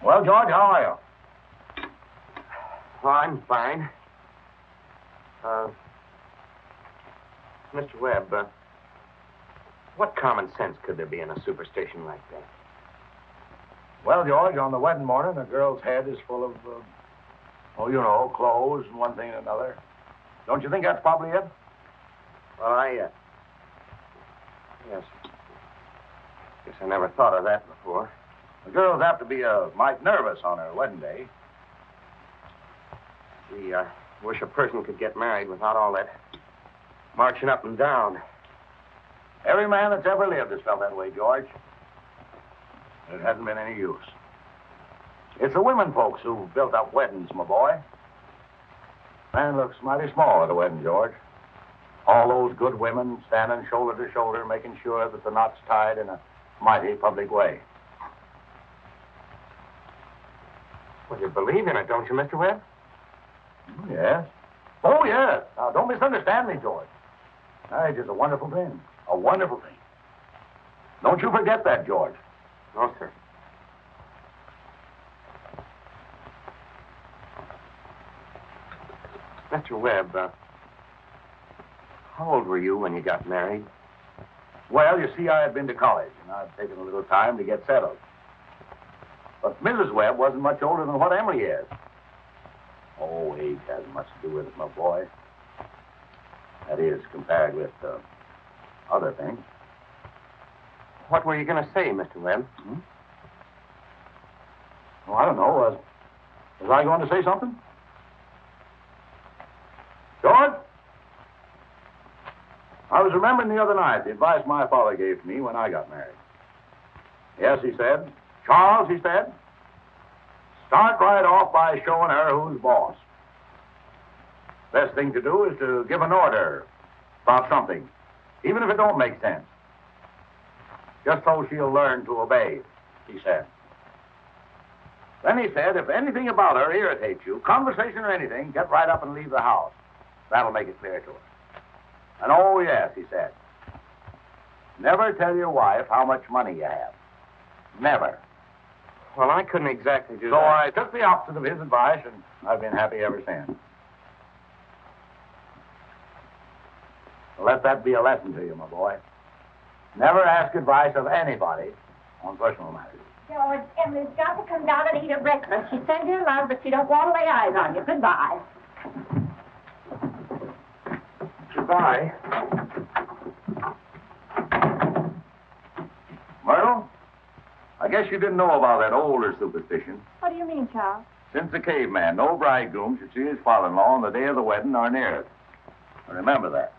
Well, George, how are you? Oh, I'm fine. Mr. Webb, what common sense could there be in a superstition like that? Well, George, on the wedding morning, a girl's head is full of, clothes and one thing and another. Don't you think that's probably it? Well, yes. Guess I never thought of that before. The girls have to be might nervous on her wedding day. Gee, I wish a person could get married without all that marching up and down. Every man that's ever lived has felt that way, George. It hasn't been any use. It's the women folks who've built up weddings, my boy. Man looks mighty small at a wedding, George. All those good women standing shoulder to shoulder, making sure that the knot's tied in a mighty public way. Well, you believe in it, don't you, Mr. Webb? Yes. Oh, yes. Now, don't misunderstand me, George. Marriage is a wonderful thing. A wonderful thing. Don't you forget that, George. No, sir. Mr. Webb, how old were you when you got married? Well, you see, I had been to college, and I'd taken a little time to get settled. But Mrs. Webb wasn't much older than what Emily is. Oh, age hasn't much to do with it, my boy. That is, compared with other things. What were you going to say, Mr. Webb? Oh, I don't know. Was I going to say something? George? I was remembering the other night the advice my father gave to me when I got married. Yes, he said. Charles, he said, start right off by showing her who's boss. Best thing to do is to give an order about something, even if it don't make sense. Just so she'll learn to obey, he said. Then he said, if anything about her irritates you, conversation or anything, get right up and leave the house. That'll make it clear to her. And oh, yes, he said, never tell your wife how much money you have. Never. Well, I couldn't exactly do So that. I took the opposite of his advice, and I've been happy ever since. Let that be a lesson to you, my boy. Never ask advice of anybody on personal matters. George, Emily's got to come down and eat her breakfast. She sends you love, but she don't want to lay eyes on you. Goodbye. Goodbye. Myrtle, I guess you didn't know about that older superstition. What do you mean, Charles? Since the caveman, no bridegroom should see his father-in-law on the day of the wedding or near it. Remember that.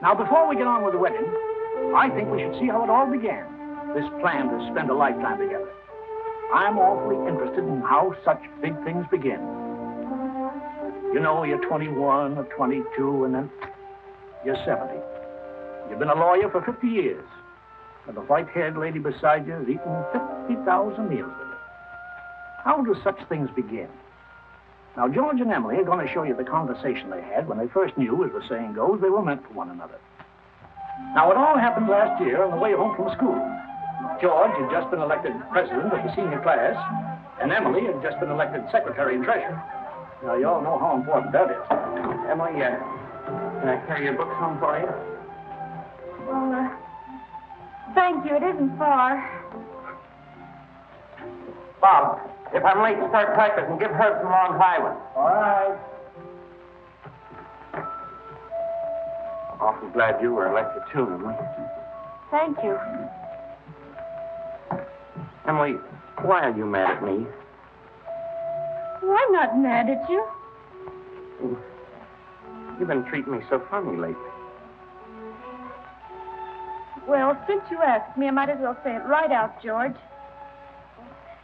Now, before we get on with the wedding, I think we should see how it all began, this plan to spend a lifetime together. I'm awfully interested in how such big things begin. You know, you're 21 or 22, and then you're 70. You've been a lawyer for 50 years, and the white-haired lady beside you has eaten 50,000 meals with you. How do such things begin? Now, George and Emily are going to show you the conversation they had when they first knew, as the saying goes, they were meant for one another. Now, it all happened last year on the way home from school. George had just been elected president of the senior class, and Emily had just been elected secretary and treasurer. Now, you all know how important that is. Emily, can I carry your books home for you? Well, thank you. It isn't far. Bob, if I'm late to start practicing, give Herb some long high ones. All right. Awfully glad you were elected, too, Emily. Thank you. Emily, why are you mad at me? Well, I'm not mad at you. You've been treating me so funny lately. Well, since you asked me, I might as well say it right out, George.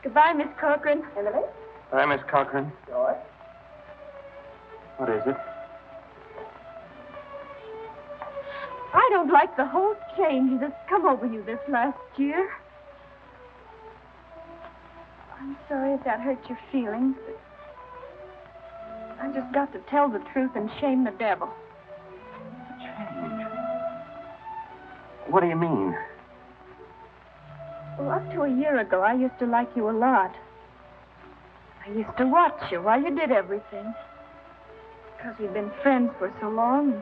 Goodbye, Miss Corcoran. Emily? Hi, Miss Cochran. George? What is it? I don't like the whole change that's come over you this last year. I'm sorry if that hurt your feelings, but I just got to tell the truth and shame the devil. Change? What do you mean? Well, up to a year ago, I used to like you a lot. I used to watch you while you did everything. Because we'd been friends for so long.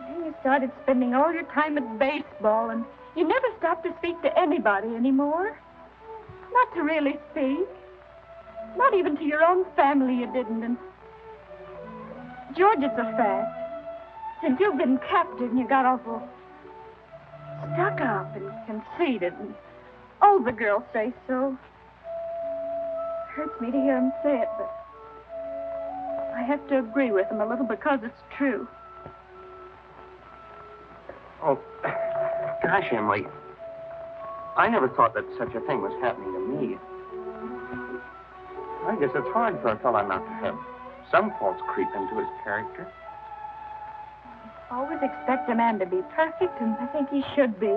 And then you started spending all your time at baseball, and you never stopped to speak to anybody anymore. Not to really speak. Not even to your own family you didn't. And George, it's a fact. Since you've been captain, you got awful stuck up and conceited, and all the girls say so. Hurts me to hear them say it, but I have to agree with them a little because it's true. Oh, gosh, Emily. I never thought that such a thing was happening to me. I guess it's hard for a fellow not to have some faults creep into his character. Always expect a man to be perfect, and I think he should be.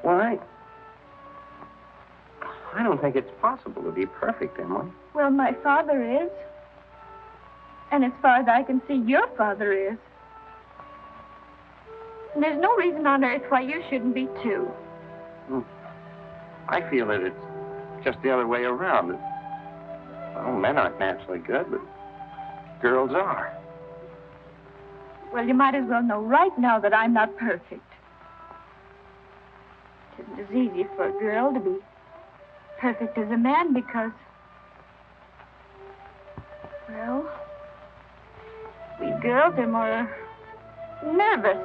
Well, I don't think it's possible to be perfect, Emily. Well, my father is. And as far as I can see, your father is. And there's no reason on earth why you shouldn't be, too. I feel that it's just the other way around. Well, men aren't naturally good, but girls are. Well, you might as well know right now that I'm not perfect. It isn't as easy for a girl to be perfect as a man because, well, we girls are more nervous.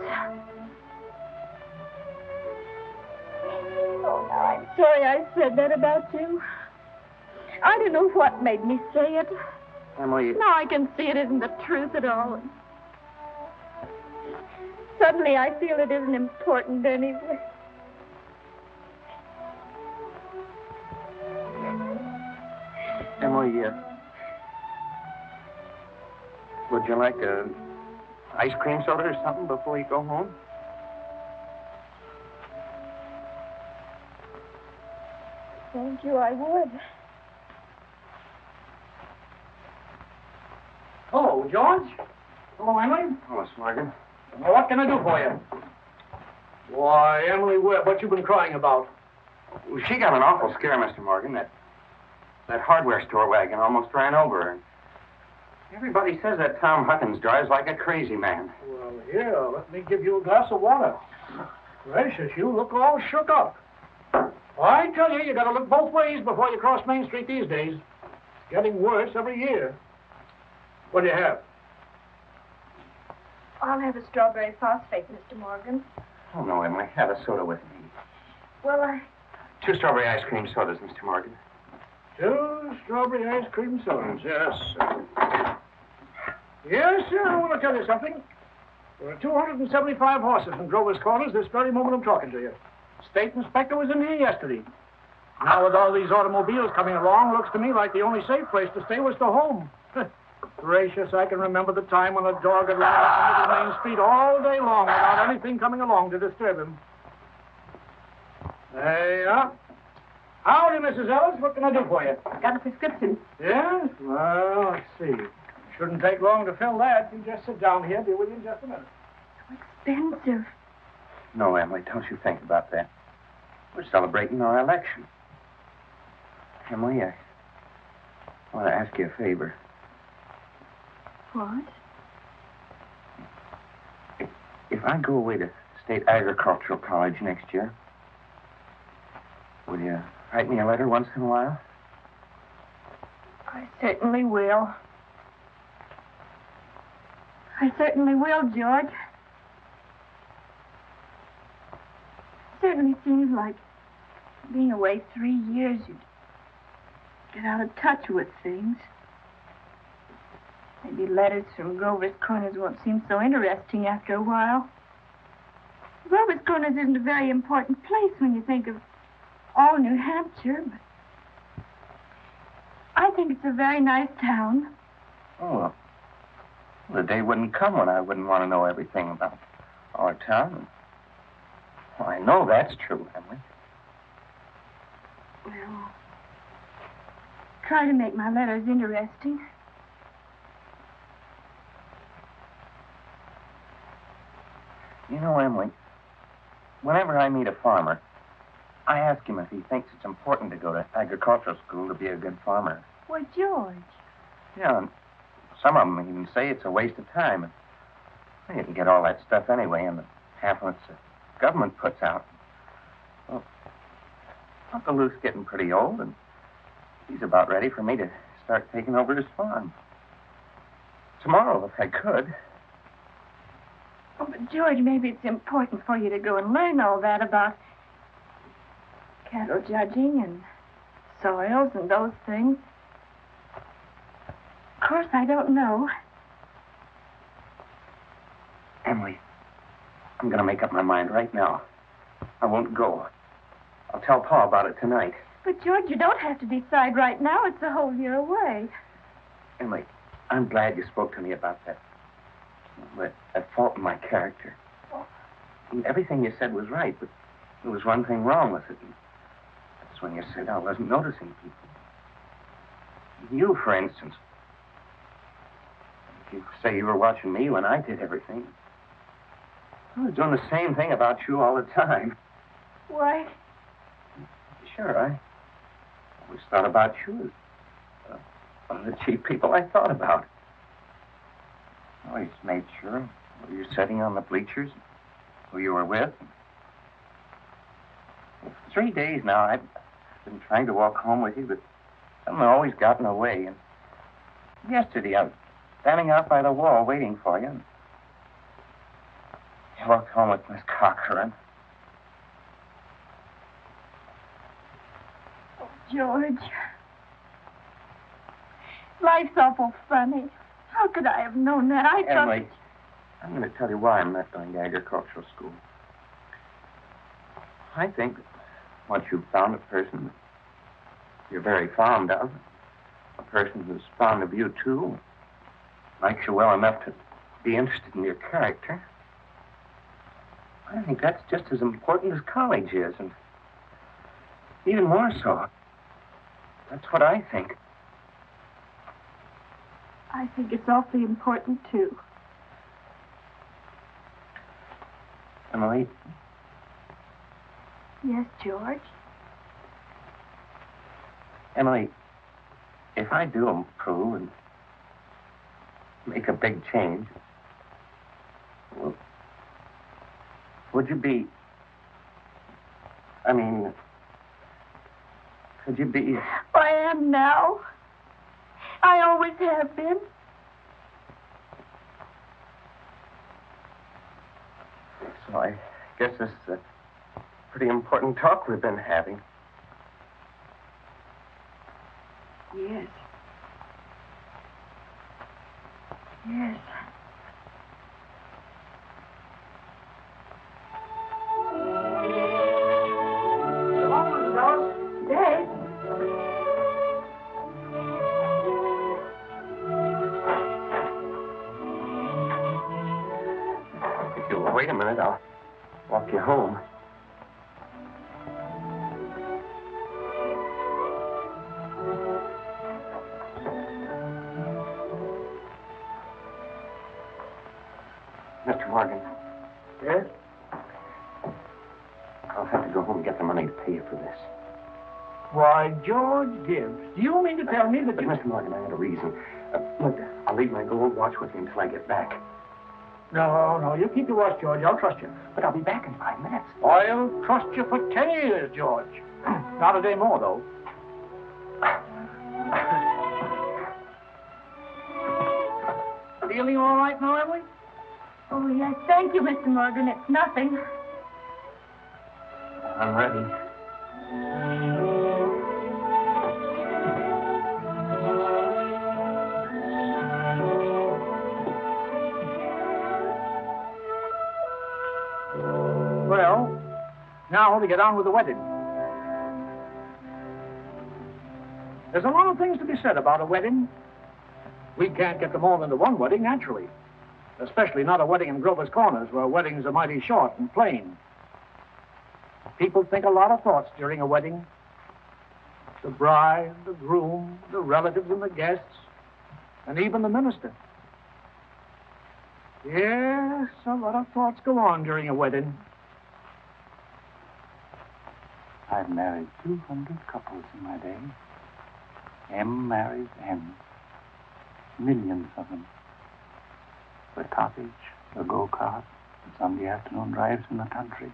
Oh, now I'm sorry I said that about you. I don't know what made me say it. Emily... Now I can see it isn't the truth at all. Suddenly I feel it isn't important anyway. Emily, would you like a ice cream soda or something before you go home? Thank you, I would. Hello, George. Hello, Emily. Hello, Morgan. Well, what can I do for you? Why, Emily, what you been crying about? Well, she got an awful scare, Mr. Morgan. That hardware store wagon almost ran over her. Everybody says that Tom Huckins drives like a crazy man. Well, here, let me give you a glass of water. Gracious, you look all shook up. I tell you, you got to look both ways before you cross Main Street these days. It's getting worse every year. What do you have? I'll have a strawberry phosphate, Mr. Morgan. Oh, no, Emily. Have a soda with me. Well, 2 strawberry ice cream sodas, Mr. Morgan. 2 strawberry ice cream sodas, yes, sir. Yes, sir, I want to tell you something. There are 275 horses in Grover's Corners this very moment I'm talking to you. State inspector was in here yesterday. Now, with all these automobiles coming along, looks to me like the only safe place to stay was the home. Gracious, I can remember the time when a dog had run out on the main street all day long without anything coming along to disturb him. There you are. Howdy, Mrs. Ellis. What can I do for you? got a prescription. Yes? Well, let's see. Shouldn't take long to fill that. You just sit down here. Be with you in just a minute. Expensive. No, Emily, don't you think about that. We're celebrating our election. Emily, I want to ask you a favor. What? If I go away to State Agricultural College next year, will you write me a letter once in a while? I certainly will. I certainly will, George. It certainly seems like being away 3 years, you'd get out of touch with things. Maybe letters from Grover's Corners won't seem so interesting after a while. Grover's Corners isn't a very important place when you think of all New Hampshire, but I think it's a very nice town. Oh, well, the day wouldn't come when I wouldn't want to know everything about our town. Well, I know that's true, Emily. Well, try to make my letters interesting. You know, Emily, Whenever I meet a farmer, I ask him if he thinks it's important to go to agricultural school to be a good farmer. Why, George. Yeah, and some of them even say it's a waste of time. And you can get all that stuff anyway, and the pamphlets the government puts out. Well, Uncle Luke's getting pretty old, and he's about ready for me to start taking over his farm. Tomorrow, if I could. Oh, but George, maybe it's important for you to go and learn all that about cattle judging and soils and those things. Of course, I don't know. Emily, I'm going to make up my mind right now. I won't go. I'll tell Pa about it tonight. But, George, you don't have to decide right now. It's a whole year away. Emily, I'm glad you spoke to me about that fault in my character. I mean, everything you said was right, but there was one thing wrong with it. And that's when you said I wasn't noticing people. You, for instance. If you say you were watching me when I did everything, I was doing the same thing about you all the time. Why? Sure, I always thought about you as one of the chief people I thought about. I always made sure where you're sitting on the bleachers, who you were with. For 3 days now, I've been trying to walk home with you, but something always got in the way. And yesterday, I was standing out by the wall waiting for you. And you walked home with Miss Cochran. George. Life's awful funny. How could I have known that? I thought... Emily, I'm going to tell you why I'm not going to agricultural school. I think that once you've found a person that you're very fond of, a person who's fond of you, too, likes you well enough to be interested in your character, I think that's just as important as college is, and even more so. That's what I think. I think it's awfully important, too. Emily? Yes, George? Emily, if I do improve and make a big change, well, would you be... could you be... I am now. I always have been. So I guess this is a pretty important talk we've been having. Yes. Yes. Dave. If you'll wait a minute, I'll walk you home. Mr. Morgan. Yes? I'll have to go home and get the money to pay you for this. Why, George Gibbs, do you mean to tell me that But, you... Mr. Morgan, I had a reason. Look, I'll leave my gold watch with you until I get back. No, you keep your watch, George. I'll trust you. But I'll be back in 5 minutes. I'll trust you for 10 years, George. Not a day more, though. Feeling all right now, Emily? Oh, yes. Thank you, Mr. Morgan. It's nothing. I'm ready. Well, now to get on with the wedding. There's a lot of things to be said about a wedding. We can't get to more than the one wedding, naturally. Especially not a wedding in Grover's Corners, where weddings are mighty short and plain. People think a lot of thoughts during a wedding. The bride, the groom, the relatives and the guests, and even the minister. Yes, a lot of thoughts go on during a wedding. I've married 200 couples in my day. M marries N. Millions of them. The cottage, the go-kart, the Sunday afternoon drives in the country,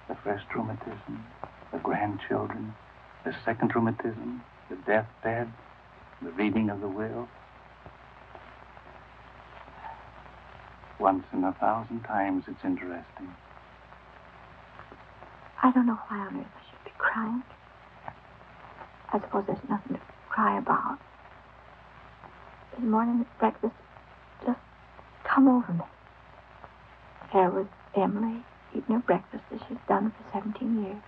the first rheumatism, the grandchildren, the second rheumatism, the deathbed, the reading of the will. Once in 1,000 times, it's interesting. I don't know why on earth I should be crying. I suppose there's nothing to cry about. This morning at breakfast just come over me. There was Emily eating her breakfast as she's done for 17 years.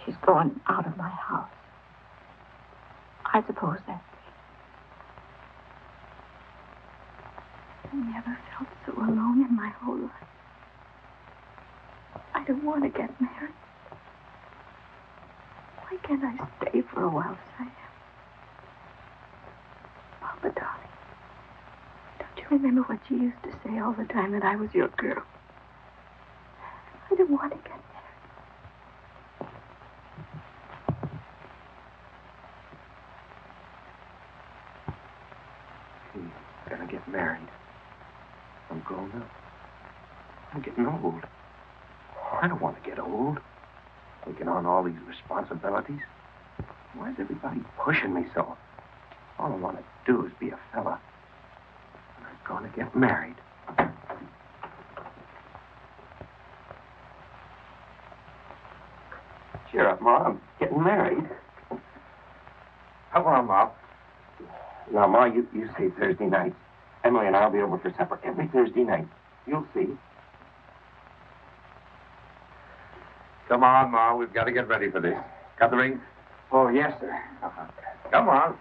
She's going out of my house. I suppose that's it. I never felt so alone in my whole life. I don't want to get married. Why can't I stay for a while, Sam? Papa, darling, don't you remember what you used to say all the time that I was your girl? I don't want to get married. He's gonna get married. I'm grown up. I'm getting old. I don't want to get old. Taking on all these responsibilities. Why is everybody pushing me so? All I want to do is be a fella. And I'm going to get married. Cheer up, Ma. I'm getting married. Come on, Ma. Now, Ma, you say Thursday night. Emily and I'll be over for supper every Thursday night. You'll see. Come on, Ma. We've got to get ready for this. Got the ring? Oh, yes, sir. Come on.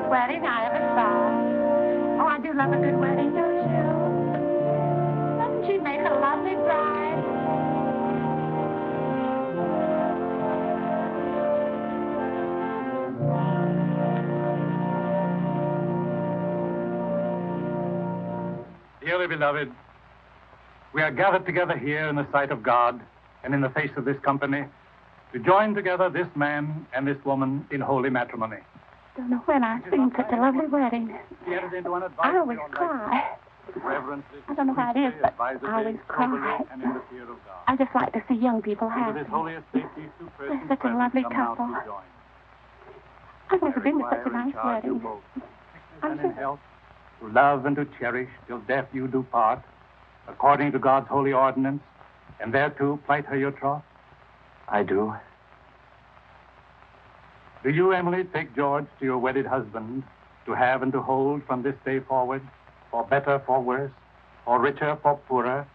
Wedding I ever saw. Oh, I do love a good wedding, don't you? Doesn't she make a lovely bride? Dearly beloved, we are gathered together here in the sight of God and in the face of this company to join together this man and this woman in holy matrimony. Don't know when I've seen such a lovely wedding. I always cry. I don't know how it is, but I always cry. I just like to see young people happy. They're such a lovely couple. I've never been to such a nice wedding. I'm sure. To love and to cherish till death you do part, according to God's holy ordinance, and thereto plight her your troth? I do. Do you, Emily, take George to your wedded husband, to have and to hold from this day forward, for better, for worse, for richer, for poorer,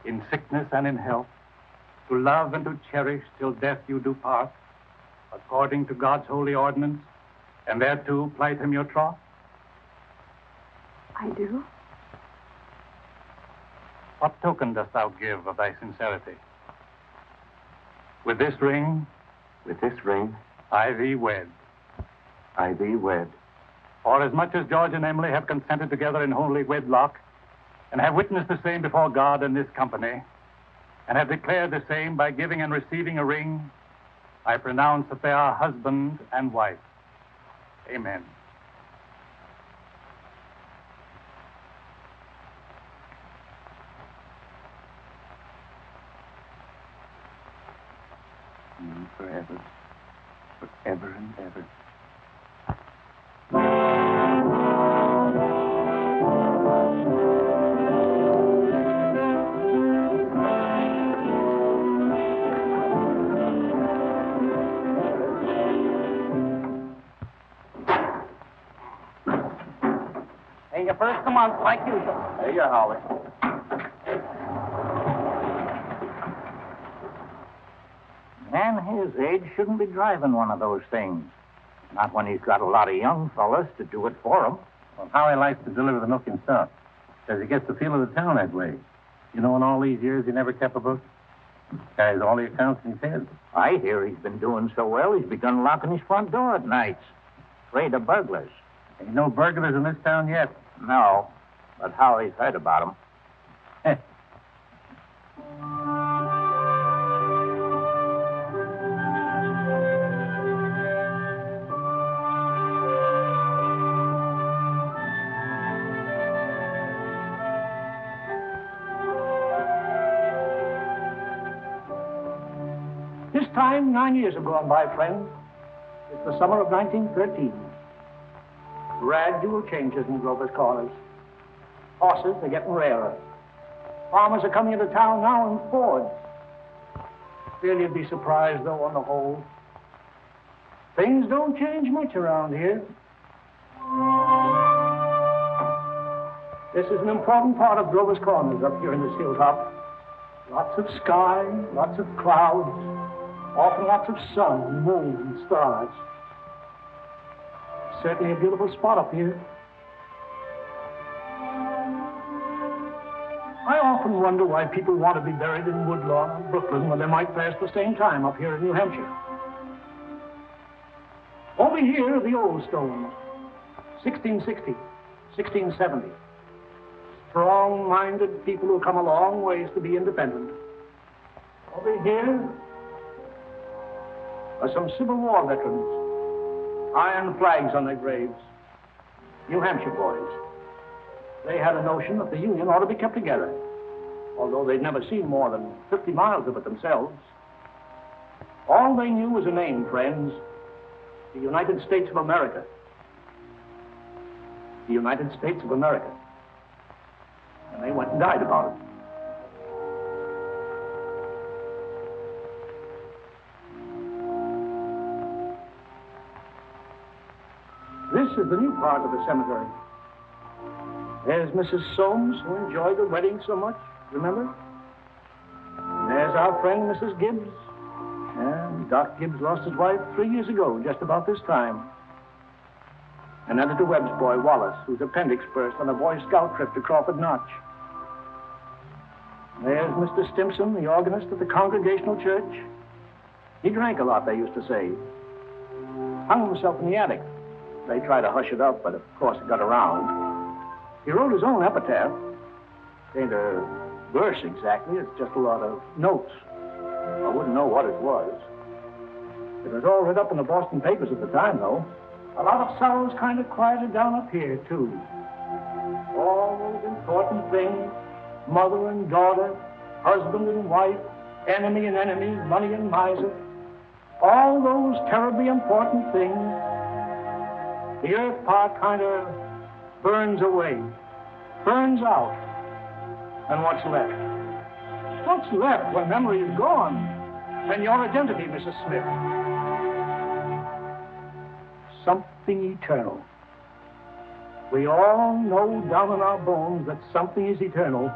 in sickness and in health, to love and to cherish till death you do part, according to God's holy ordinance, and thereto plight him your troth? I do. What token dost thou give of thy sincerity? With this ring, With this ring, I thee wed. I thee wed. For as much as George and Emily have consented together in holy wedlock, and have witnessed the same before God and this company, and have declared the same by giving and receiving a ring, I pronounce that they are husband and wife. Amen. You forever. Forever and ever. Hey, your first of the month, like usual. There you are, Holly. Man his age shouldn't be driving one of those things. Not when he's got a lot of young fellas to do it for him. Well, how he likes to deliver the milk himself. Says he gets the feel of the town that way. You know, in all these years, he never kept a book. Carries all the accounts in his head. I hear he's been doing so well, he's begun locking his front door at nights. Afraid of burglars. Ain't no burglars in this town yet. No, but Howie's heard about 'em. This time, 9 years have gone by, friends. It's the summer of 1913. Gradual changes in Grover's Corners. Horses are getting rarer. Farmers are coming into town now in Fords. Still, you'd be surprised, though, on the whole. Things don't change much around here. This is an important part of Grover's Corners up here in this hilltop. Lots of sky, lots of clouds, often lots of sun and moon and stars. Certainly a beautiful spot up here. I often wonder why people want to be buried in Woodlawn or Brooklyn when they might pass the same time up here in New Hampshire. Over here are the old stones. 1660, 1670. Strong-minded people who come a long ways to be independent. Over here are some Civil War veterans. Iron flags on their graves. New Hampshire boys. They had a notion that the Union ought to be kept together, although they'd never seen more than 50 miles of it themselves. All they knew was a name, friends. The United States of America. The United States of America. And they went and died about it. This is the new part of the cemetery. There's Mrs. Soames, who enjoyed the wedding so much, remember? And there's our friend, Mrs. Gibbs. And Doc Gibbs lost his wife 3 years ago, just about this time. And Editor Webb's boy, Wallace, whose appendix burst on a Boy Scout trip to Crawford Notch. There's Mr. Stimson, the organist at the Congregational Church. He drank a lot, they used to say. Hung himself in the attic. They tried to hush it up, but of course it got around. He wrote his own epitaph. Ain't a verse exactly, it's just a lot of notes. I wouldn't know what it was. It was all read up in the Boston papers at the time, though. A lot of sorrows kind of quieted down up here, too. All those important things, mother and daughter, husband and wife, enemy and enemy, money and miser. All those terribly important things. The earth part kind of burns away, burns out. And what's left? What's left when memory is gone? And your identity, Mrs. Smith? Something eternal. We all know down in our bones that something is eternal,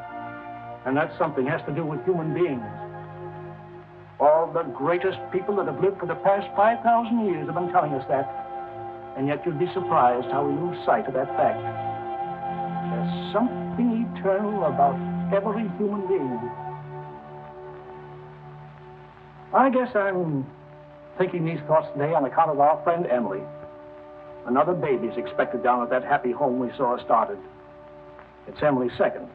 and that something has to do with human beings. All the greatest people that have lived for the past 5,000 years have been telling us that. And yet you'd be surprised how we lose sight of that fact. There's something eternal about every human being. I guess I'm thinking these thoughts today on account of our friend Emily. Another baby's expected down at that happy home we saw started. It's Emily's second.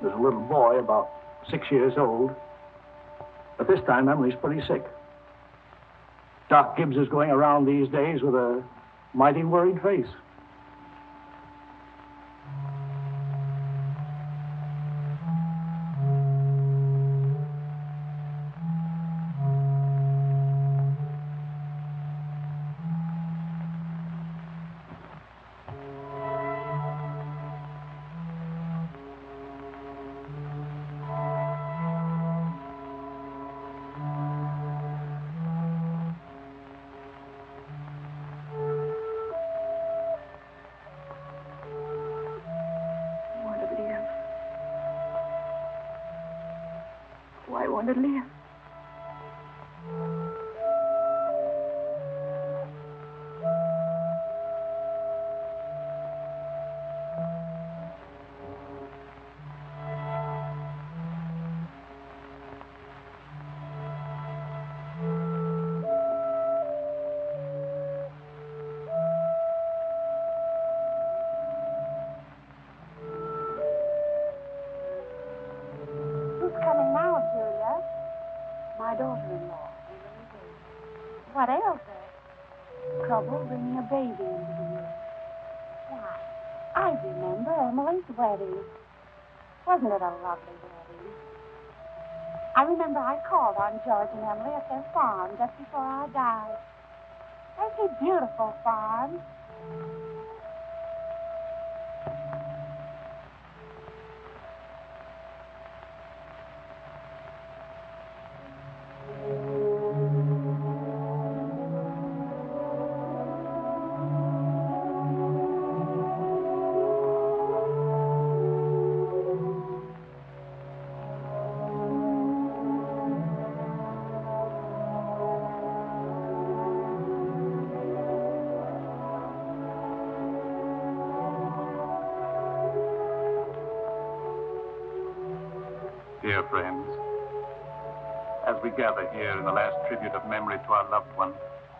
There's a little boy about 6 years old. But this time Emily's pretty sick. Doc Gibbs is going around these days with a mighty worried face. going to live. My daughter-in-law. What ails her? Trouble bringing a baby into the world. Why, I remember Emily's wedding. Wasn't it a lovely wedding? I remember I called on George and Emily at their farm just before I died. There's a beautiful farm. Dear friends, as we gather here in the last tribute of memory to our loved one,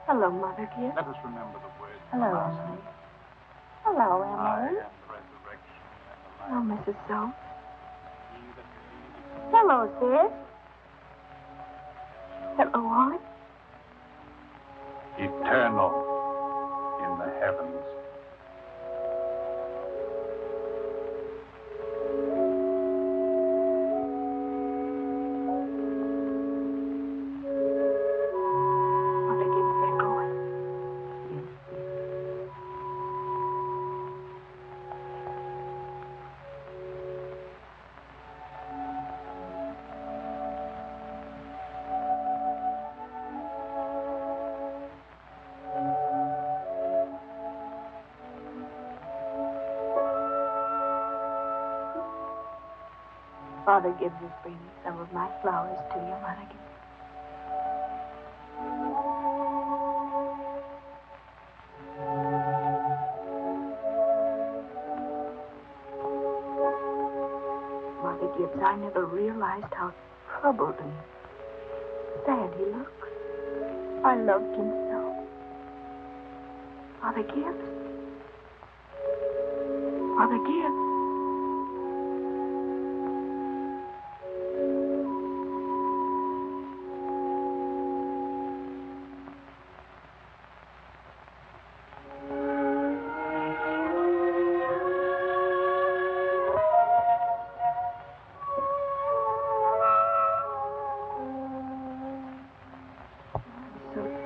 Hello, Mother dear. let us remember the words of Hello, the Master. Emily. Hello, I Emily. am the resurrection and the Hello, life. Mrs. Soames. He that believeth Hello, sis. Hello, Wally. eternal in the heavens. Mother Gibbs, they're going. Father Gibbs is bringing some of my flowers to you, Mother Gibbs. Mother Gibbs, I never realized how troubled and sad he looks. I loved him so. Mother Gibbs? Mother Gibbs?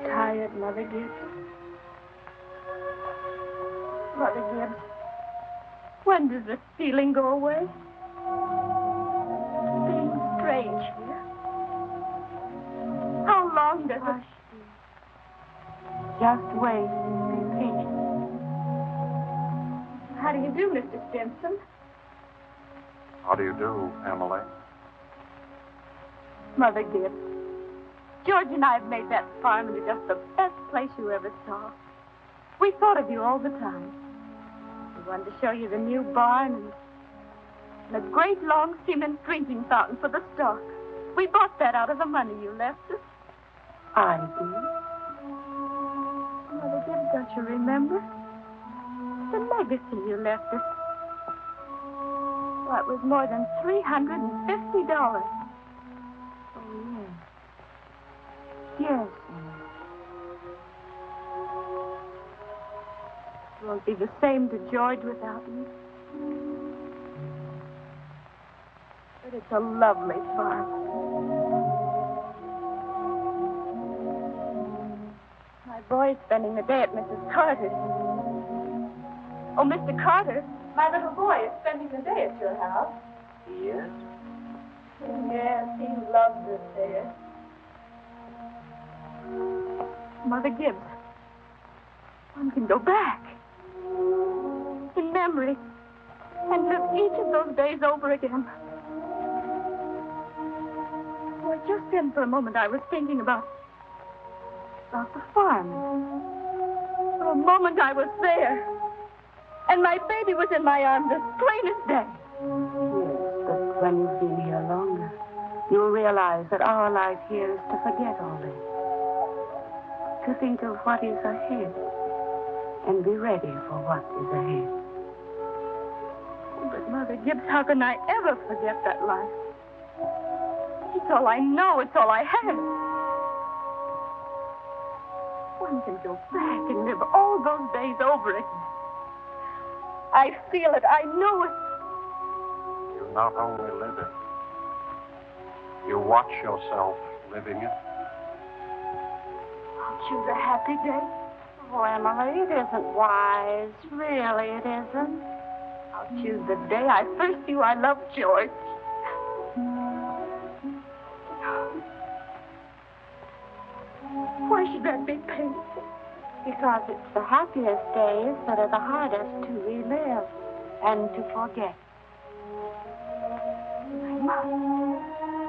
Tired, Mother Gibbs. Mother Gibbs, when does this feeling go away? Feeling strange here. How long does it... Just wait. Be patient. How do you do, Mr. Stimson? How do you do, Emily? Mother Gibbs, George and I have made that farm into just the best place you ever saw. We thought of you all the time. We wanted to show you the new barn and a great long cement drinking fountain for the stock. We bought that out of the money you left us. I did. Mother Gibbs, don't you remember? The legacy you left us. Well, it was more than $350. Oh, yes. Yes. It won't be the same to George without me. But it's a lovely farm. My boy's spending the day at Mrs. Carter's. Oh, Mr. Carter, my little boy is spending the day at your house. Yes? Yes, he loves it there. Mother Gibbs, one can go back in memory and live each of those days over again. What just then for a moment I was thinking about the farm. For a moment I was there. And my baby was in my arms as plain as day. Yes, but when you've been here longer, you'll realize that our life here is to forget all that. To think of what is ahead and be ready for what is ahead. But, Mother Gibbs, how can I ever forget that life? It's all I know. It's all I have. One can go back and live all those days over again. I feel it. I know it. You not only live it, you watch yourself living it. I'll choose a happy day. Oh, Emily, it isn't wise. Really, it isn't. I'll choose the day I first knew I loved George. Why should that be painful? Because it's the happiest days that are the hardest to relive and to forget.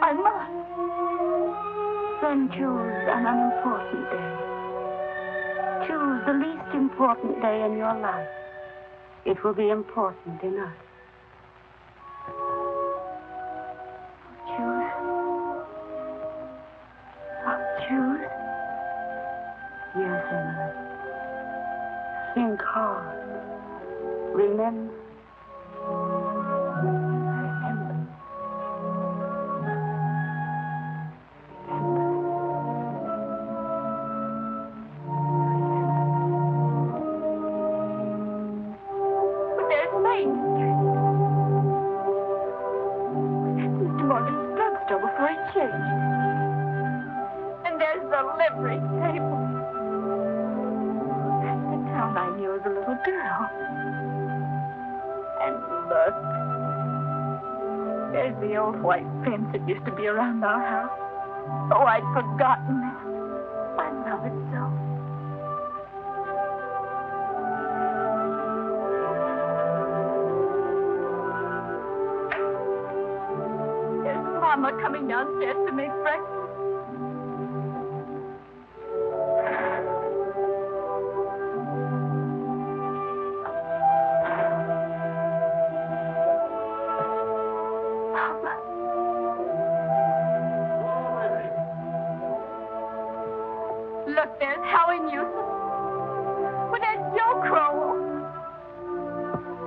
I must. Then choose an unimportant day. Choose the least important day in your life. It will be important enough. I'll choose. Yes, Emily. Think hard. Remember. But there's Main Street. That's Mr. Morgan's drugstore before he changed. And there's the livery stable. That's the town I knew as a little girl. And look. There's the old white fence that used to be around our house. Oh, I'd forgotten that. I love it so. There's Mama coming downstairs to make breakfast. Look, there's Howie Newsom. But there's Joe Crow.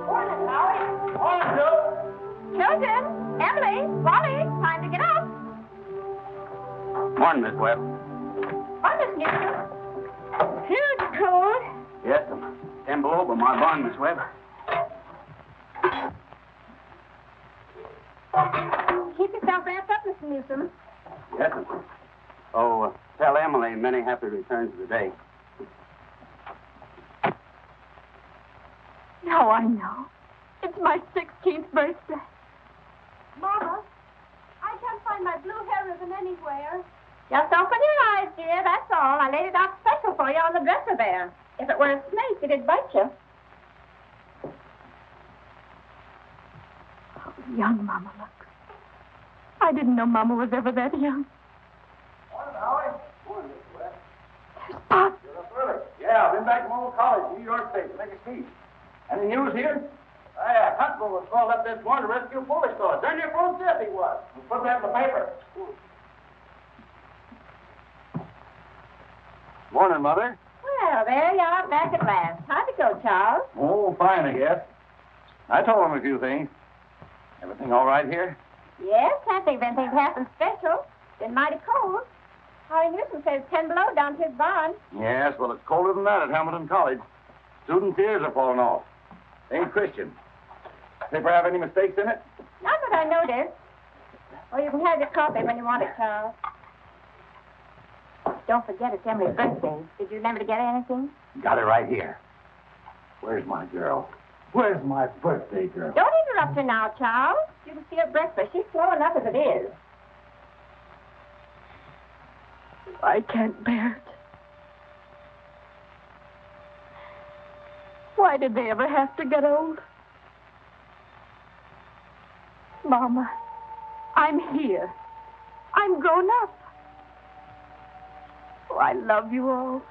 Morning, Howie. Morning, Joe. Children, Emily, Wally, time to get up. Morning, Miss Webb. Morning, Miss Newsom. Here's cold. Yes, 10 below by my barn, Miss Webb. Keep yourself wrapped up, Mr. Newsom. Yes, sir. Oh, tell Emily many happy returns of the day. Now I know. It's my 16th birthday. Mama, I can't find my blue hair ribbon anywhere. Just open your eyes, dear, that's all. I laid it out special for you on the dresser there. If it were a snake, it'd bite you. How young Mama looks. I didn't know Mama was ever that young. Morning, Howie. Morning, Miss Webb. There's Pop. You're up early. Yeah, I've been back from old college, New York State, to make a speech. Any news here? Huntsville was called up this morning to rescue a police fellow. Darn near full death he was. We put that in the paper. Morning, Mother. Well, there you are, back at last. How'd it go, Charles? Oh, fine, I guess. I told him a few things. Everything all right here? Yes, can't think of anything happened special. Been mighty cold. Howie Newsom says 10 below down to his barn. Yes, well, it's colder than that at Hamilton College. Students' ears are falling off. They ain't Christian. Paper have any mistakes in it? Not that I noticed. Oh, you can have your coffee when you want it, Charles. Don't forget it's Emily's birthday. Did you remember to get her anything? Got it right here. Where's my girl? Where's my birthday girl? Don't interrupt her now, Charles. You can see her breakfast. She's slow enough as it is. I can't bear it. Why did they ever have to get old? Mama, I'm here. I'm grown up. Oh, I love you all.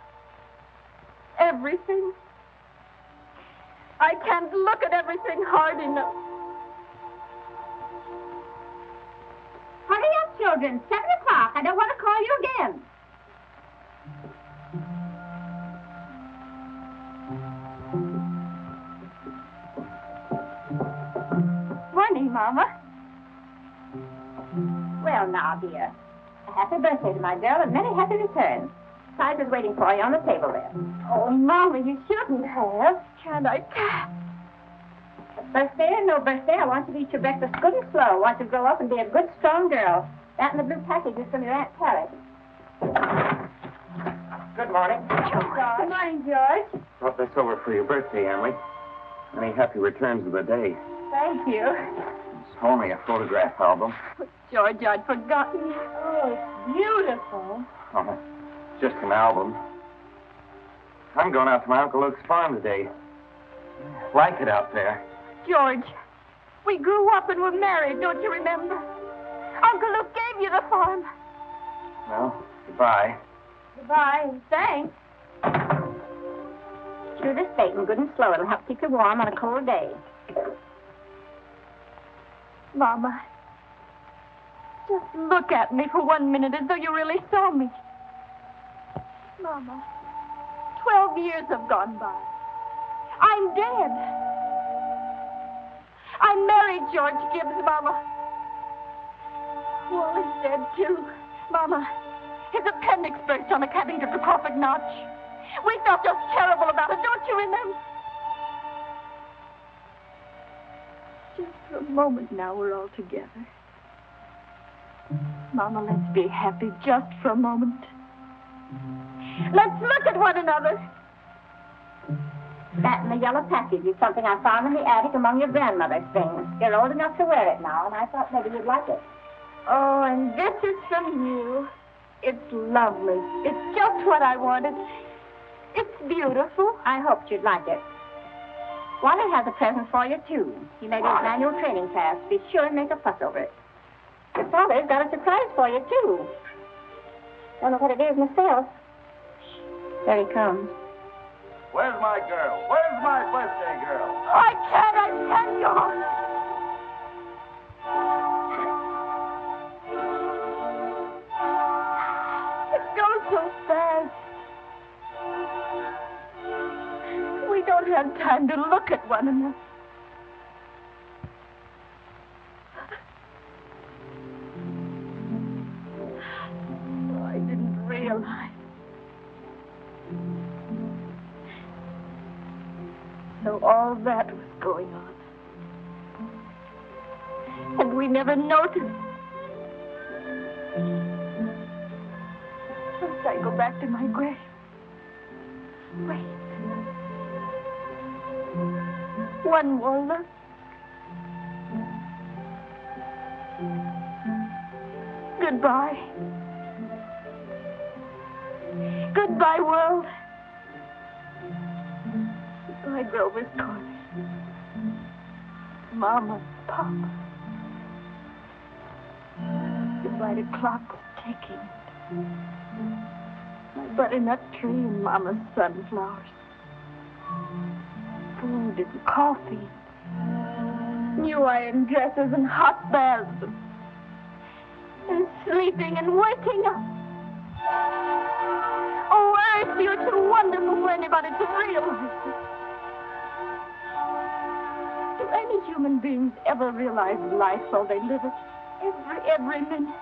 Everything. I can't look at everything hard enough. Hurry up, children. 7 o'clock. I don't want to call you again. Morning, Mama. Well, now, dear. A happy birthday to my girl and many happy returns. Ties is waiting for you on the table there. Oh, Mama, you shouldn't have. Can't I? Birthday or no birthday, I want you to eat your breakfast good and slow. I want you to grow up and be a good, strong girl. That and the blue package is from your Aunt Carrie. Good morning. Good morning, George. Brought this over for your birthday, Emily. Many happy returns of the day. Thank you. It's only a photograph album. George, I'd forgotten. Oh, it's beautiful. Oh, it's just an album. I'm going out to my Uncle Luke's farm today. Like it out there. George, we grew up and were married, don't you remember? Uncle Luke gave you the farm. Well, goodbye. Goodbye, and thanks. Chew this bacon good and slow. It'll help keep you warm on a cold day. Mama, just look at me for 1 minute as though you really saw me. Mama, 12 years have gone by. I'm dead. I married George Gibbs, Mama. Wally's dead, too. Mama, his appendix burst on a cabin to the Crawford Notch. We felt just terrible about it, don't you remember? Just for a moment now, we're all together. Mama, let's be happy just for a moment. Let's look at one another. That and the yellow package is something I found in the attic among your grandmother's things. You're old enough to wear it now, and I thought maybe you'd like it. Oh, and this is from you. It's lovely. It's just what I wanted. It's beautiful. I hoped you'd like it. Wally has a present for you, too. He made his annual training class. Be sure and make a fuss over it. Your father's got a surprise for you, too. Don't know what it is myself. There he comes. Where's my girl? Where's my birthday girl? I can't go. It goes so fast. We don't have time to look at one another. Oh, I didn't realize. So all that was going on. And we never noticed. First I go back to my grave. Wait. One more look. Goodbye. Goodbye, world. Goodbye, Grover's Corner. Mama, Papa. Goodbye to clocks ticking. My butternut tree and Mama's sunflowers. Food and coffee. New iron dresses and hot baths. And sleeping and waking up. Oh, Earth, you're too wonderful for anybody to realize it. Do any human beings ever realize life while they live it? Every minute.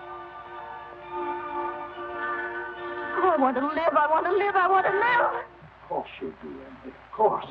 Oh, I want to live, I want to live, I want to live. Of course you do, Emily. Of course.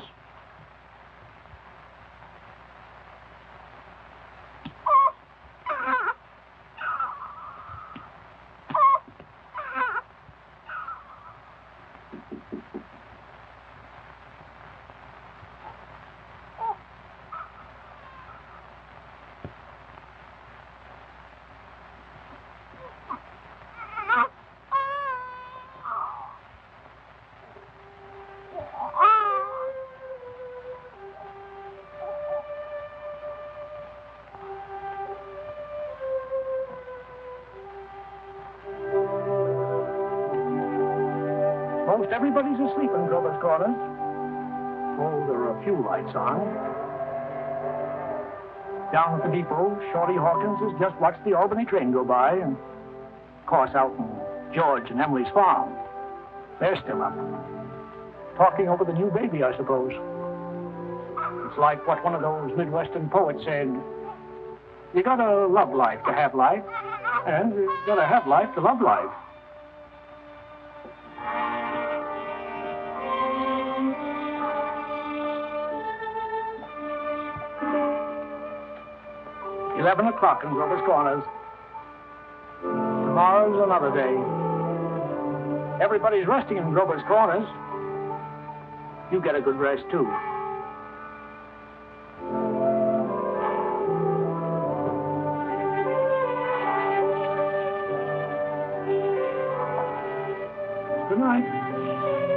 Most everybody's asleep in Grover's Corners. Oh, there are a few lights on. Down at the depot, Shorty Hawkins has just watched the Albany train go by, and of course out in George and Emily's farm. They're still up. Talking over the new baby, I suppose. It's like what one of those Midwestern poets said. You gotta love life to have life, and you gotta have life to love life. $11 o'clock in Grover's Corners. Tomorrow's another day. Everybody's resting in Grover's Corners. You get a good rest, too. Good night.